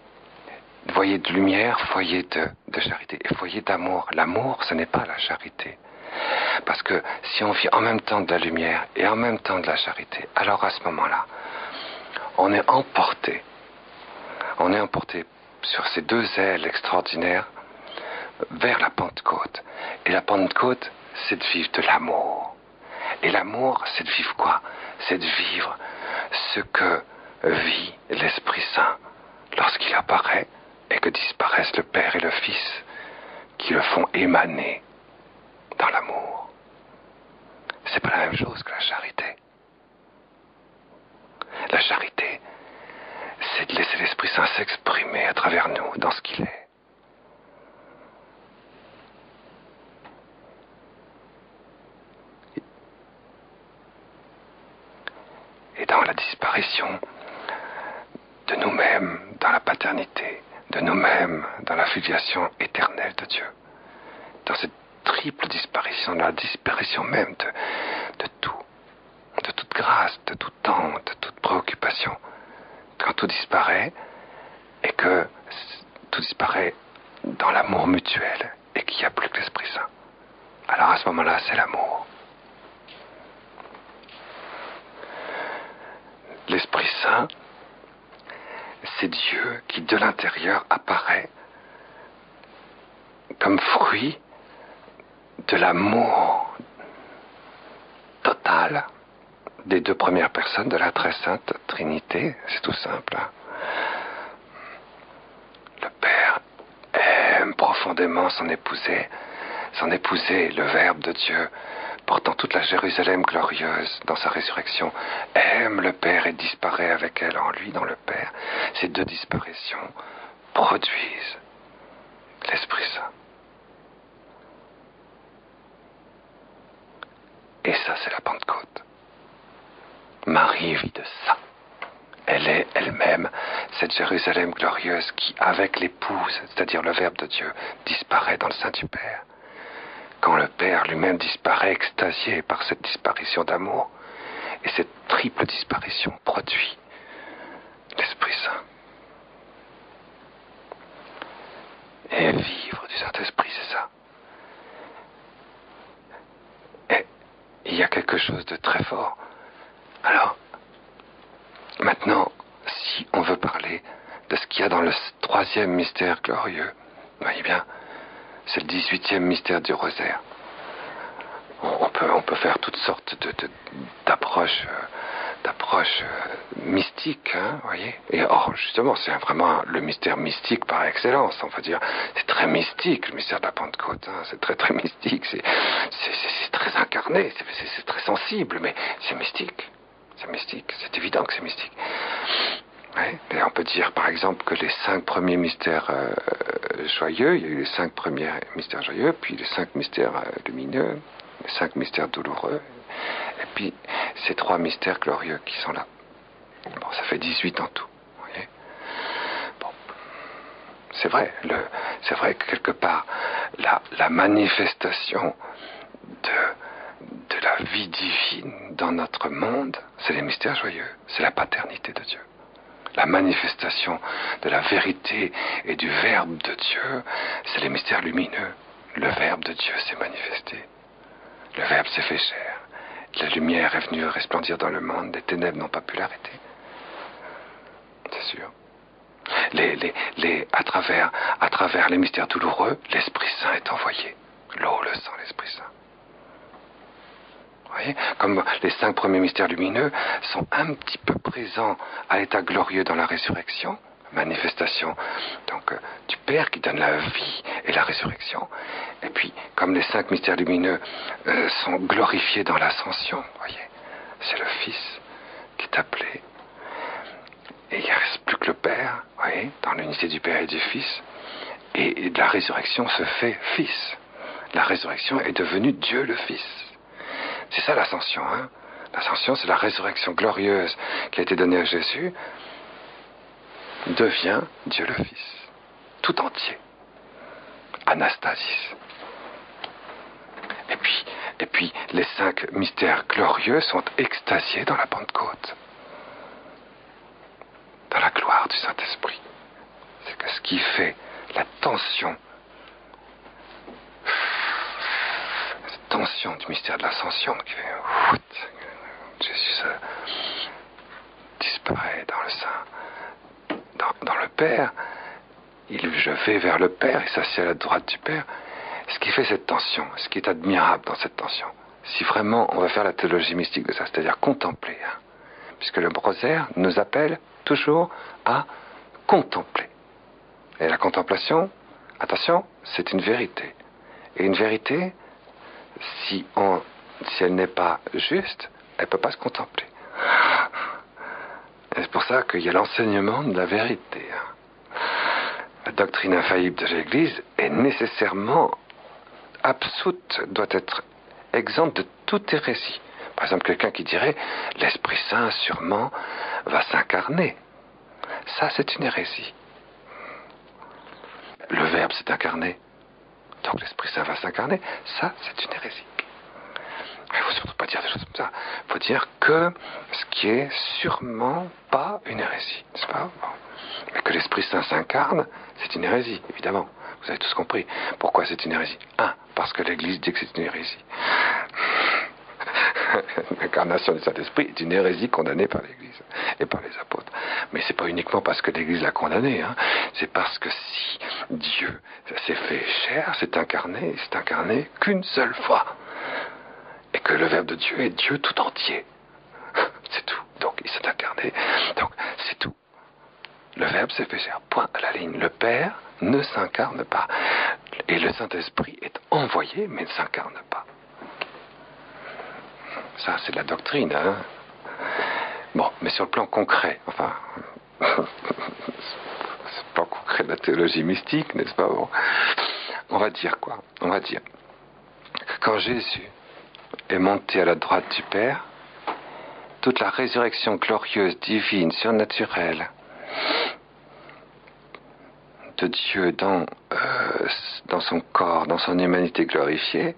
Foyer de lumière, foyer de charité et foyer d'amour. L'amour, ce n'est pas la charité. Parce que si on vit en même temps de la lumière et en même temps de la charité, alors à ce moment-là, on est emporté. On est emporté sur ces deux ailes extraordinaires vers la Pentecôte. Et la Pentecôte, c'est de vivre de l'amour. Et l'amour, c'est de vivre quoi? C'est de vivre ce que vit l'Esprit Saint lorsqu'il apparaît et que disparaissent le Père et le Fils qui le font émaner dans l'amour. C'est pas la même chose que la charité. La charité, c'est de laisser l'Esprit Saint s'exprimer à travers nous dans ce qu'il est. Et dans la disparition de nous-mêmes, dans la paternité, de nous-mêmes, dans la filiation éternelle de Dieu, dans cette triple disparition, la disparition même de tout, de toute grâce, de tout temps, de toute préoccupation, quand tout disparaît, et que tout disparaît dans l'amour mutuel, et qu'il n'y a plus que l'Esprit Saint. Alors à ce moment-là, c'est l'amour. L'Esprit Saint, c'est Dieu qui, de l'intérieur, apparaît comme fruit de l'amour total des deux premières personnes de la très sainte Trinité. C'est tout simple. Le Père aime profondément son épousée, le Verbe de Dieu, portant toute la Jérusalem glorieuse dans sa résurrection, aime le Père et disparaît avec elle en lui, dans le Père. Ces deux disparitions produisent l'Esprit Saint. Et ça, c'est la Pentecôte. Marie vit de ça. Elle est elle-même cette Jérusalem glorieuse qui, avec l'épouse, c'est-à-dire le Verbe de Dieu, disparaît dans le sein du Père. Quand le Père lui-même disparaît, extasié par cette disparition d'amour, et cette triple disparition produit l'Esprit Saint. Et vivre du Saint-Esprit, c'est ça. Et il y a quelque chose de très fort. Alors, maintenant, si on veut parler de ce qu'il y a dans le troisième mystère glorieux, voyez bien, c'est le 18e mystère du rosaire. On peut faire toutes sortes d'approches mystiques, hein, voyez. Et or, justement, c'est vraiment le mystère mystique par excellence. On peut dire, c'est très mystique, le mystère de la Pentecôte. Hein, c'est très très mystique. C'est très incarné. C'est très sensible, mais c'est mystique. C'est mystique. C'est évident que c'est mystique. Ouais. Et on peut dire, par exemple, que les 5 premiers mystères joyeux, il y a eu les 5 premiers mystères joyeux, puis les 5 mystères lumineux, les 5 mystères douloureux, et puis ces 3 mystères glorieux qui sont là. Bon, ça fait 18 en tout. Vous voyez. Bon. C'est vrai que quelque part, la manifestation de la vie divine dans notre monde, c'est les mystères joyeux, c'est la paternité de Dieu. La manifestation de la vérité et du Verbe de Dieu, c'est les mystères lumineux. Le Verbe de Dieu s'est manifesté. Le Verbe s'est fait chair. La lumière est venue resplendir dans le monde. Les ténèbres n'ont pas pu l'arrêter. C'est sûr. À travers les mystères douloureux, l'Esprit Saint est envoyé. L'eau, le sang, l'Esprit Saint. Vous voyez, comme les 5 premiers mystères lumineux sont un petit peu présents à l'état glorieux dans la résurrection, manifestation donc du Père qui donne la vie et la résurrection, et puis comme les 5 mystères lumineux sont glorifiés dans l'ascension, vous voyez, c'est le Fils qui est appelé, et il ne reste plus que le Père, vous voyez, dans l'unité du Père et du Fils, et la résurrection se fait Fils. La résurrection est devenue Dieu le Fils. C'est ça l'ascension, hein. L'ascension, c'est la résurrection glorieuse qui a été donnée à Jésus, devient Dieu le Fils, tout entier. Anastasis. Et puis, les 5 mystères glorieux sont extasiés dans la Pentecôte, dans la gloire du Saint-Esprit. C'est que ce qui fait la tension du mystère de l'ascension qui fait Jésus disparaît dans le sein, dans le Père. Je vais vers le Père et s'assied à la droite du Père. Ce qui fait cette tension, ce qui est admirable dans cette tension, si vraiment on va faire la théologie mystique de ça, c'est-à-dire contempler, hein, puisque le rosaire nous appelle toujours à contempler. Et la contemplation, attention, c'est une vérité. Et une vérité si elle n'est pas juste, elle ne peut pas se contempler. Et c'est pour ça qu'il y a l'enseignement de la vérité. La doctrine infaillible de l'Église est nécessairement absoute, doit être exempte de toute hérésie. Par exemple, quelqu'un qui dirait « l'Esprit Saint sûrement va s'incarner ». Ça, c'est une hérésie. Le Verbe s'est incarné, donc l'Esprit Saint va s'incarner. Ça, c'est une hérésie. Il ne faut surtout pas dire des choses comme ça. Il faut dire que ce qui est sûrement pas une hérésie, n'est-ce pas? Bon. Mais que l'Esprit Saint s'incarne, c'est une hérésie, évidemment. Vous avez tous compris. Pourquoi c'est une hérésie? Parce que l'Église dit que c'est une hérésie. L'incarnation du Saint-Esprit est une hérésie condamnée par l'Église et par les apôtres. Mais c'est pas uniquement parce que l'Église l'a condamné, c'est parce que si Dieu s'est fait chair, s'est incarné qu'une seule fois. Et que le Verbe de Dieu est Dieu tout entier. C'est tout. Donc il s'est incarné. Donc c'est tout. Le Verbe s'est fait chair. Point à la ligne. Le Père ne s'incarne pas. Et le Saint-Esprit est envoyé, mais ne s'incarne pas. Ça, c'est de la doctrine. Bon, mais sur le plan concret, enfin, c'est le plan concret de la théologie mystique, n'est-ce pas? Bon. On va dire quoi? On va dire que quand Jésus est monté à la droite du Père, toute la résurrection glorieuse, divine, surnaturelle de Dieu dans son corps, dans son humanité glorifiée,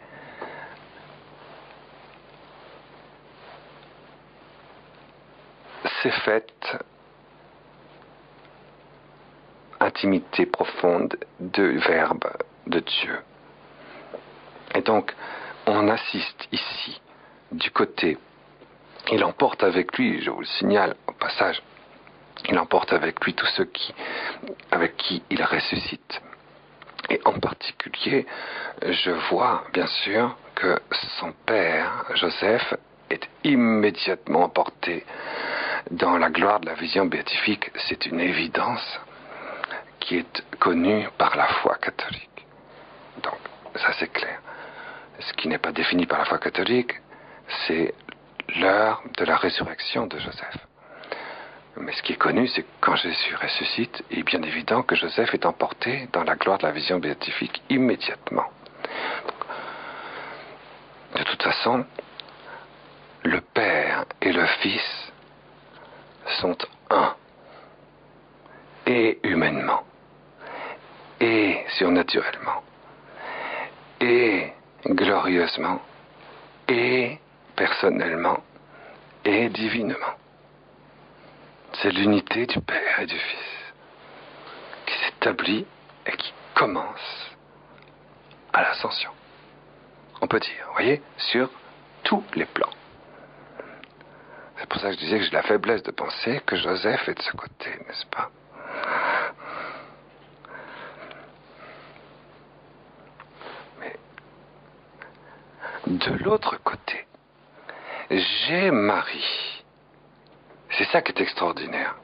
s'est faite intimité profonde du Verbe de Dieu. Et donc, on assiste ici, du côté, il emporte avec lui, je vous le signale au passage, il emporte avec lui tous ceux avec qui il ressuscite. Et en particulier, je vois bien sûr que son père, Joseph, est immédiatement emporté dans la gloire de la vision béatifique. C'est une évidence qui est connue par la foi catholique. Donc, ça c'est clair. Ce qui n'est pas défini par la foi catholique, c'est l'heure de la résurrection de Joseph. Mais ce qui est connu, c'est que quand Jésus ressuscite, il est bien évident que Joseph est emporté dans la gloire de la vision béatifique immédiatement. De toute façon, le Père et le Fils sont un, et humainement, et surnaturellement, et glorieusement, et personnellement, et divinement. C'est l'unité du Père et du Fils qui s'établit et qui commence à l'ascension. On peut dire, vous voyez, sur tous les plans. C'est pour ça que je disais que j'ai la faiblesse de penser que Joseph est de ce côté, n'est-ce pas? Mais de l'autre côté, j'ai Marie. C'est ça qui est extraordinaire.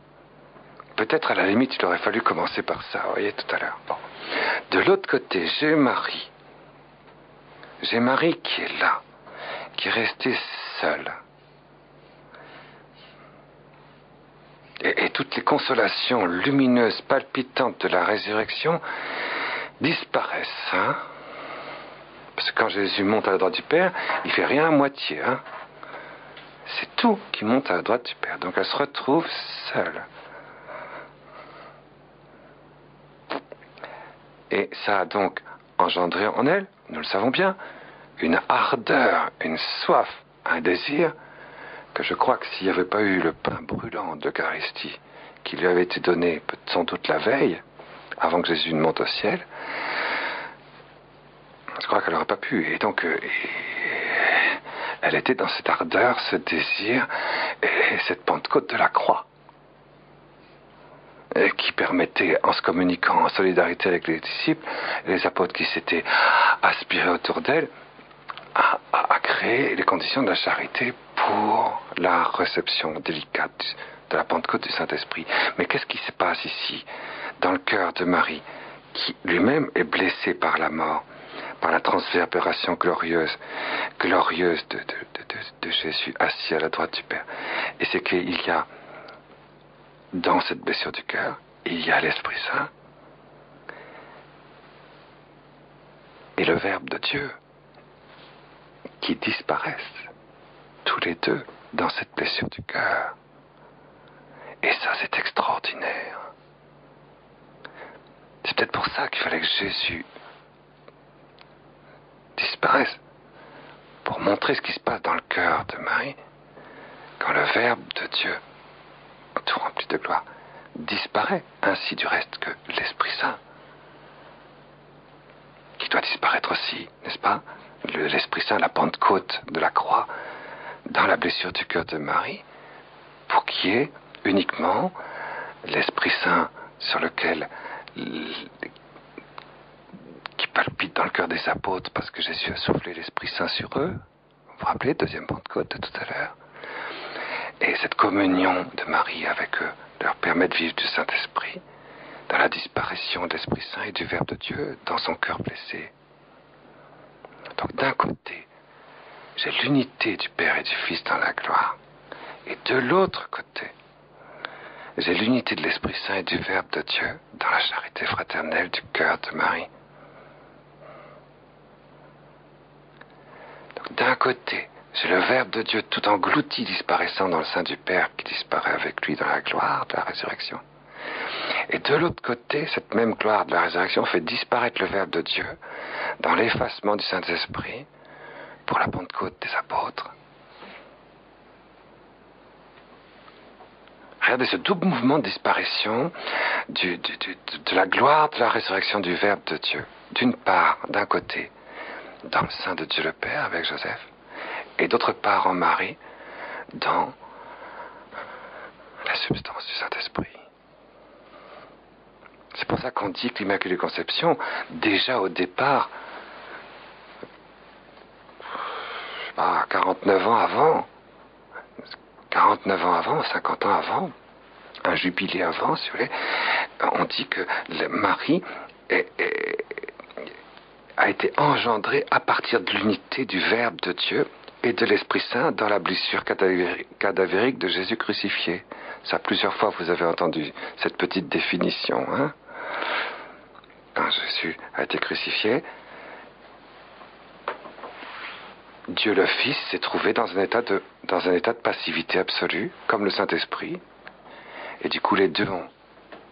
Peut-être à la limite, il aurait fallu commencer par ça, vous voyez, tout à l'heure. Bon. De l'autre côté, j'ai Marie. J'ai Marie qui est là, qui est restée seule. Et toutes les consolations lumineuses, palpitantes de la résurrection disparaissent. Parce que quand Jésus monte à la droite du Père, il fait rien à moitié. C'est tout qui monte à la droite du Père. Donc elle se retrouve seule. Et ça a donc engendré en elle, nous le savons bien, une ardeur, une soif, un désir, que je crois que s'il n'y avait pas eu le pain brûlant de l'Eucharistie qui lui avait été donné sans doute la veille, avant que Jésus ne monte au ciel, je crois qu'elle n'aurait pas pu. Et donc, elle était dans cette ardeur, ce désir, et cette Pentecôte de la croix, qui permettait, en se communiquant en solidarité avec les disciples, les apôtres qui s'étaient aspirés autour d'elle, à créer les conditions de la charité pour la réception délicate de la Pentecôte du Saint-Esprit. Mais qu'est-ce qui se passe ici, dans le cœur de Marie, qui lui-même est blessée par la mort, par la transverbération glorieuse de Jésus assis à la droite du Père. Et c'est qu'il y a, dans cette blessure du cœur, il y a l'Esprit Saint et le Verbe de Dieu qui disparaissent tous les deux dans cette blessure du cœur. Et ça, c'est extraordinaire. C'est peut-être pour ça qu'il fallait que Jésus disparaisse, pour montrer ce qui se passe dans le cœur de Marie, quand le Verbe de Dieu, tout rempli de gloire, disparaît, ainsi du reste que l'Esprit Saint, qui doit disparaître aussi, n'est-ce pas? L'Esprit Saint, la Pentecôte de la croix, dans la blessure du cœur de Marie, pour qu'il y ait uniquement l'Esprit Saint sur lequel, qui palpite dans le cœur des apôtres parce que Jésus a soufflé l'Esprit Saint sur eux. Vous vous rappelez, deuxième Pentecôte de tout à l'heure. Et cette communion de Marie avec eux leur permet de vivre du Saint-Esprit dans la disparition de l'Esprit Saint et du Verbe de Dieu dans son cœur blessé. Donc d'un côté, j'ai l'unité du Père et du Fils dans la gloire. Et de l'autre côté, j'ai l'unité de l'Esprit Saint et du Verbe de Dieu dans la charité fraternelle du cœur de Marie. Donc d'un côté, j'ai le Verbe de Dieu tout englouti disparaissant dans le sein du Père qui disparaît avec lui dans la gloire de la résurrection. Et de l'autre côté, cette même gloire de la résurrection fait disparaître le Verbe de Dieu dans l'effacement du Saint-Esprit pour la Pentecôte des apôtres. Regardez ce double mouvement de disparition de la gloire de la résurrection du Verbe de Dieu. D'une part, d'un côté, dans le sein de Dieu le Père avec Joseph, et d'autre part en Marie, dans la substance du Saint-Esprit. C'est pour ça qu'on dit que l'Immaculée Conception, déjà au départ, 49 ans avant, 50 ans avant, un jubilé avant, si vous voulez, on dit que Marie a été engendrée à partir de l'unité du Verbe de Dieu et de l'Esprit Saint dans la blessure cadavérique de Jésus crucifié. Ça, plusieurs fois, vous avez entendu cette petite définition, hein? Quand Jésus a été crucifié, Dieu le Fils s'est trouvé dans un état de passivité absolue, comme le Saint-Esprit. Et du coup, les deux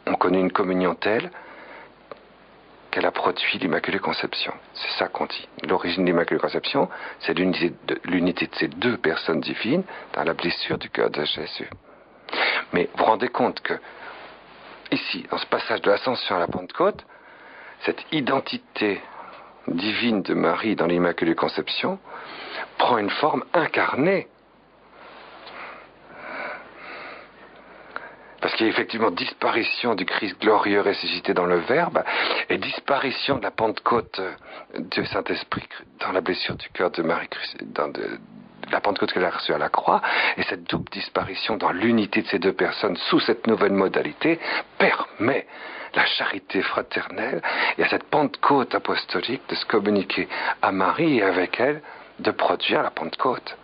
ont connu une communion telle qu'elle a produit l'Immaculée Conception. C'est ça qu'on dit. L'origine de l'Immaculée Conception, c'est l'unité de ces deux personnes divines dans la blessure du cœur de Jésus. Mais vous vous rendez compte que, ici, dans ce passage de l'Ascension à la Pentecôte, cette identité divine de Marie dans l'Immaculée Conception prend une forme incarnée. Parce qu'il y a effectivement disparition du Christ glorieux ressuscité dans le Verbe et disparition de la Pentecôte du Saint-Esprit dans la blessure du cœur de Marie, dans la Pentecôte qu'elle a reçue à la croix. Et cette double disparition dans l'unité de ces deux personnes sous cette nouvelle modalité permet la charité fraternelle et à cette Pentecôte apostolique de se communiquer à Marie et avec elle de produire la Pentecôte.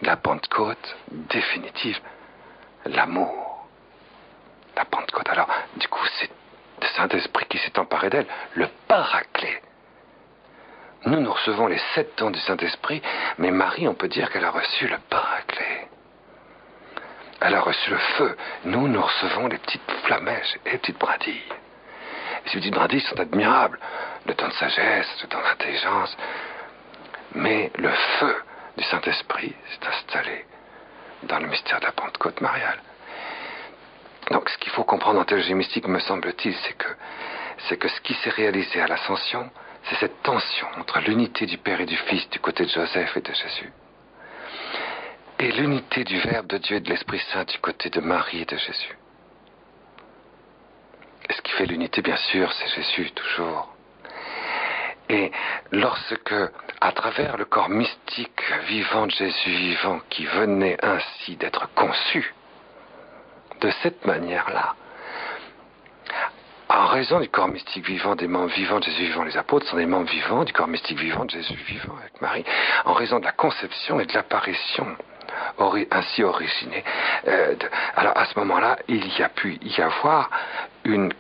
La Pentecôte définitive, l'amour. La Pentecôte. Alors, du coup, c'est le Saint-Esprit qui s'est emparé d'elle, le Paraclet. Nous recevons les 7 dons du Saint-Esprit, mais Marie, on peut dire qu'elle a reçu le Paraclet. Elle a reçu le feu. Nous recevons les petites flamèches et les petites brindilles. Et ces petites brindilles sont admirables. Le don de sagesse, le don d'intelligence. Mais le feu du Saint-Esprit s'est installé dans le mystère de la Pentecôte mariale. Donc ce qu'il faut comprendre en théologie mystique, me semble-t-il, c'est que ce qui s'est réalisé à l'Ascension, c'est cette tension entre l'unité du Père et du Fils du côté de Joseph et de Jésus, et l'unité du Verbe de Dieu et de l'Esprit Saint du côté de Marie et de Jésus. Et ce qui fait l'unité, bien sûr, c'est Jésus, toujours. Et lorsque, à travers le corps mystique vivant de Jésus vivant, qui venait ainsi d'être conçu, de cette manière-là, en raison du corps mystique vivant, des membres vivants de Jésus vivant, les apôtres sont des membres vivants du corps mystique vivant de Jésus vivant avec Marie, en raison de la conception et de l'apparition ainsi originée. Alors à ce moment-là, il y a pu y avoir une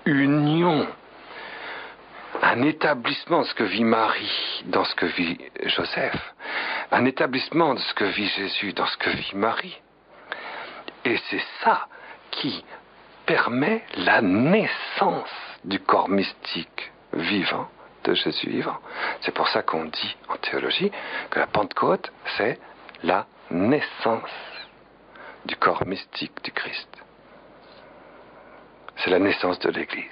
union, un établissement de ce que vit Marie dans ce que vit Joseph, un établissement de ce que vit Jésus dans ce que vit Marie. Et c'est ça qui permet la naissance du corps mystique vivant de Jésus vivant. C'est pour ça qu'on dit en théologie que la Pentecôte, c'est la naissance du corps mystique du Christ. C'est la naissance de l'Église.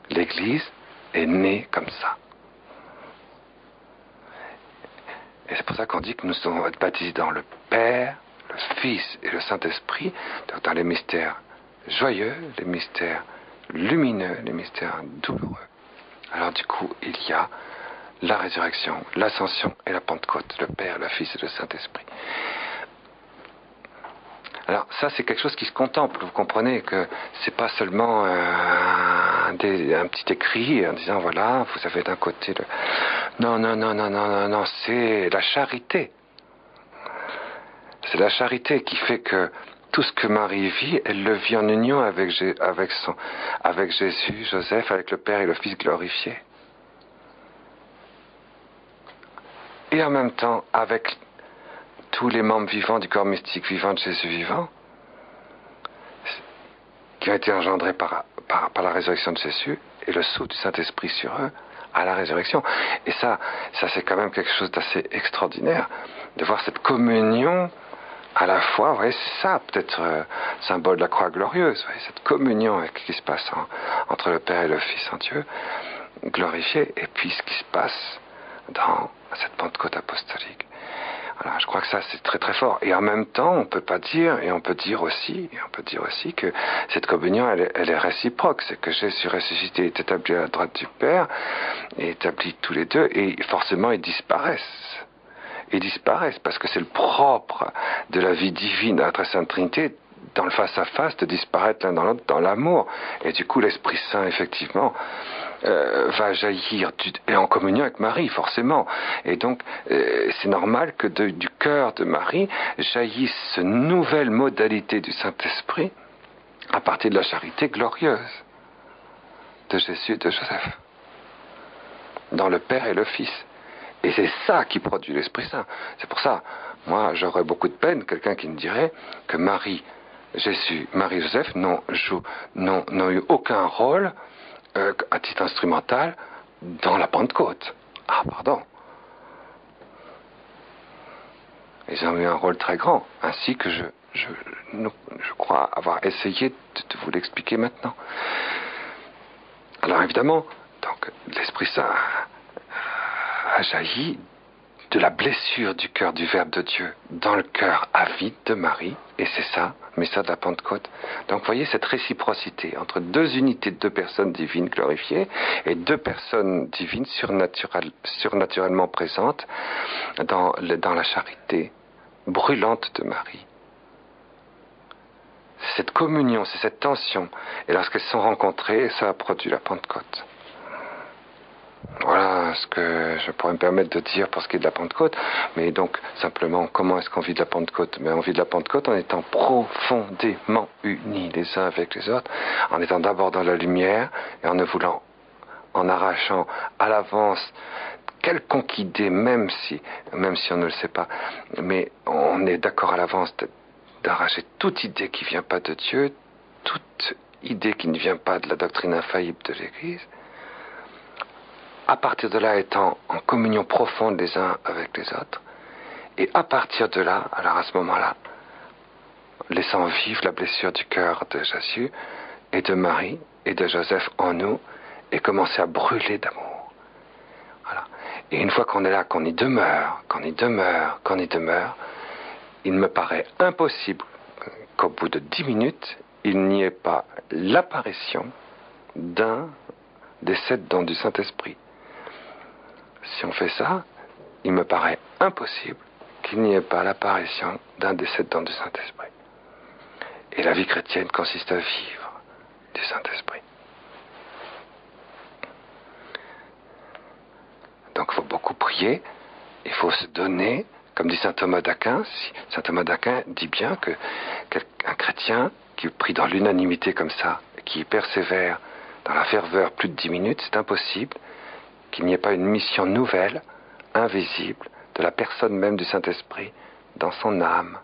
L'Église est née comme ça. Et c'est pour ça qu'on dit que nous sommes baptisés dans le Père, le Fils et le Saint-Esprit, donc dans les mystères joyeux, les mystères lumineux, les mystères douloureux. Alors du coup, il y a la résurrection, l'ascension et la Pentecôte, le Père, le Fils et le Saint-Esprit. Alors ça, c'est quelque chose qui se contemple. Vous comprenez que c'est pas seulement un petit écrit en disant voilà, vous avez d'un côté le... Non, c'est la charité. C'est la charité qui fait que tout ce que Marie vit, elle le vit en union avec Jésus, Joseph, avec le Père et le Fils glorifiés. Et en même temps, avec tous les membres vivants du corps mystique vivant de Jésus vivant, qui ont été engendrés par la résurrection de Jésus, et le sceau du Saint-Esprit sur eux, à la résurrection. Et ça c'est quand même quelque chose d'assez extraordinaire, de voir cette communion à la fois, vous voyez, c'est ça, peut-être symbole de la croix glorieuse, vous voyez, cette communion avec ce qui se passe entre le Père et le Fils en Dieu, glorifié, et puis ce qui se passe dans cette Pentecôte apostolique. Voilà, je crois que ça c'est très très fort. Et en même temps, on peut pas dire, et on peut dire aussi que cette communion, elle est réciproque. C'est que Jésus ressuscité est établi à la droite du Père, et établi tous les deux, et forcément ils disparaissent. Ils disparaissent parce que c'est le propre de la vie divine à la Très Sainte Trinité, dans le face-à-face, de disparaître l'un dans l'autre dans l'amour. Et du coup, l'Esprit Saint, effectivement, va jaillir et en communion avec Marie, forcément. Et donc, c'est normal que du cœur de Marie jaillisse cette nouvelle modalité du Saint-Esprit à partir de la charité glorieuse de Jésus et de Joseph, dans le Père et le Fils. Et c'est ça qui produit l'Esprit Saint. C'est pour ça, moi, j'aurais beaucoup de peine, quelqu'un qui me dirait que Marie, Joseph n'ont eu aucun rôle à titre instrumental dans la Pentecôte. Ah, pardon. Ils ont eu un rôle très grand, ainsi que je crois avoir essayé de vous l'expliquer maintenant. Alors évidemment, donc l'Esprit Saint a jailli de la blessure du cœur du Verbe de Dieu dans le cœur avide de Marie, et c'est ça, mais ça de la Pentecôte. Donc vous voyez cette réciprocité entre deux unités de deux personnes divines glorifiées et deux personnes divines surnaturellement présentes dans la charité brûlante de Marie. C'est cette communion, c'est cette tension, et lorsqu'elles sont rencontrées, ça a produit la Pentecôte. Voilà ce que je pourrais me permettre de dire pour ce qui est de la Pentecôte. Mais donc, simplement, comment est-ce qu'on vit de la Pentecôte? On vit de la Pentecôte en étant profondément unis les uns avec les autres, en étant d'abord dans la lumière et en arrachant à l'avance quelconque idée, même si on ne le sait pas, mais on est d'accord à l'avance d'arracher toute idée qui ne vient pas de Dieu, toute idée qui ne vient pas de la doctrine infaillible de l'Église. À partir de là, étant en communion profonde les uns avec les autres, et à partir de là, alors à ce moment-là, laissant vivre la blessure du cœur de Jésus et de Marie et de Joseph en nous, et commencer à brûler d'amour. Voilà. Et une fois qu'on est là, qu'on y demeure, il me paraît impossible qu'au bout de 10 minutes, il n'y ait pas l'apparition d'un des 7 dons du Saint-Esprit. Si on fait ça, il me paraît impossible qu'il n'y ait pas l'apparition d'un des 7 dons du Saint-Esprit. Et la vie chrétienne consiste à vivre du Saint-Esprit. Donc il faut beaucoup prier, il faut se donner, comme dit saint Thomas d'Aquin. Saint Thomas d'Aquin dit bien qu'un chrétien qui prie dans l'unanimité comme ça, qui persévère dans la ferveur plus de 10 minutes, c'est impossible qu'il n'y ait pas une mission nouvelle, invisible, de la personne même du Saint-Esprit dans son âme.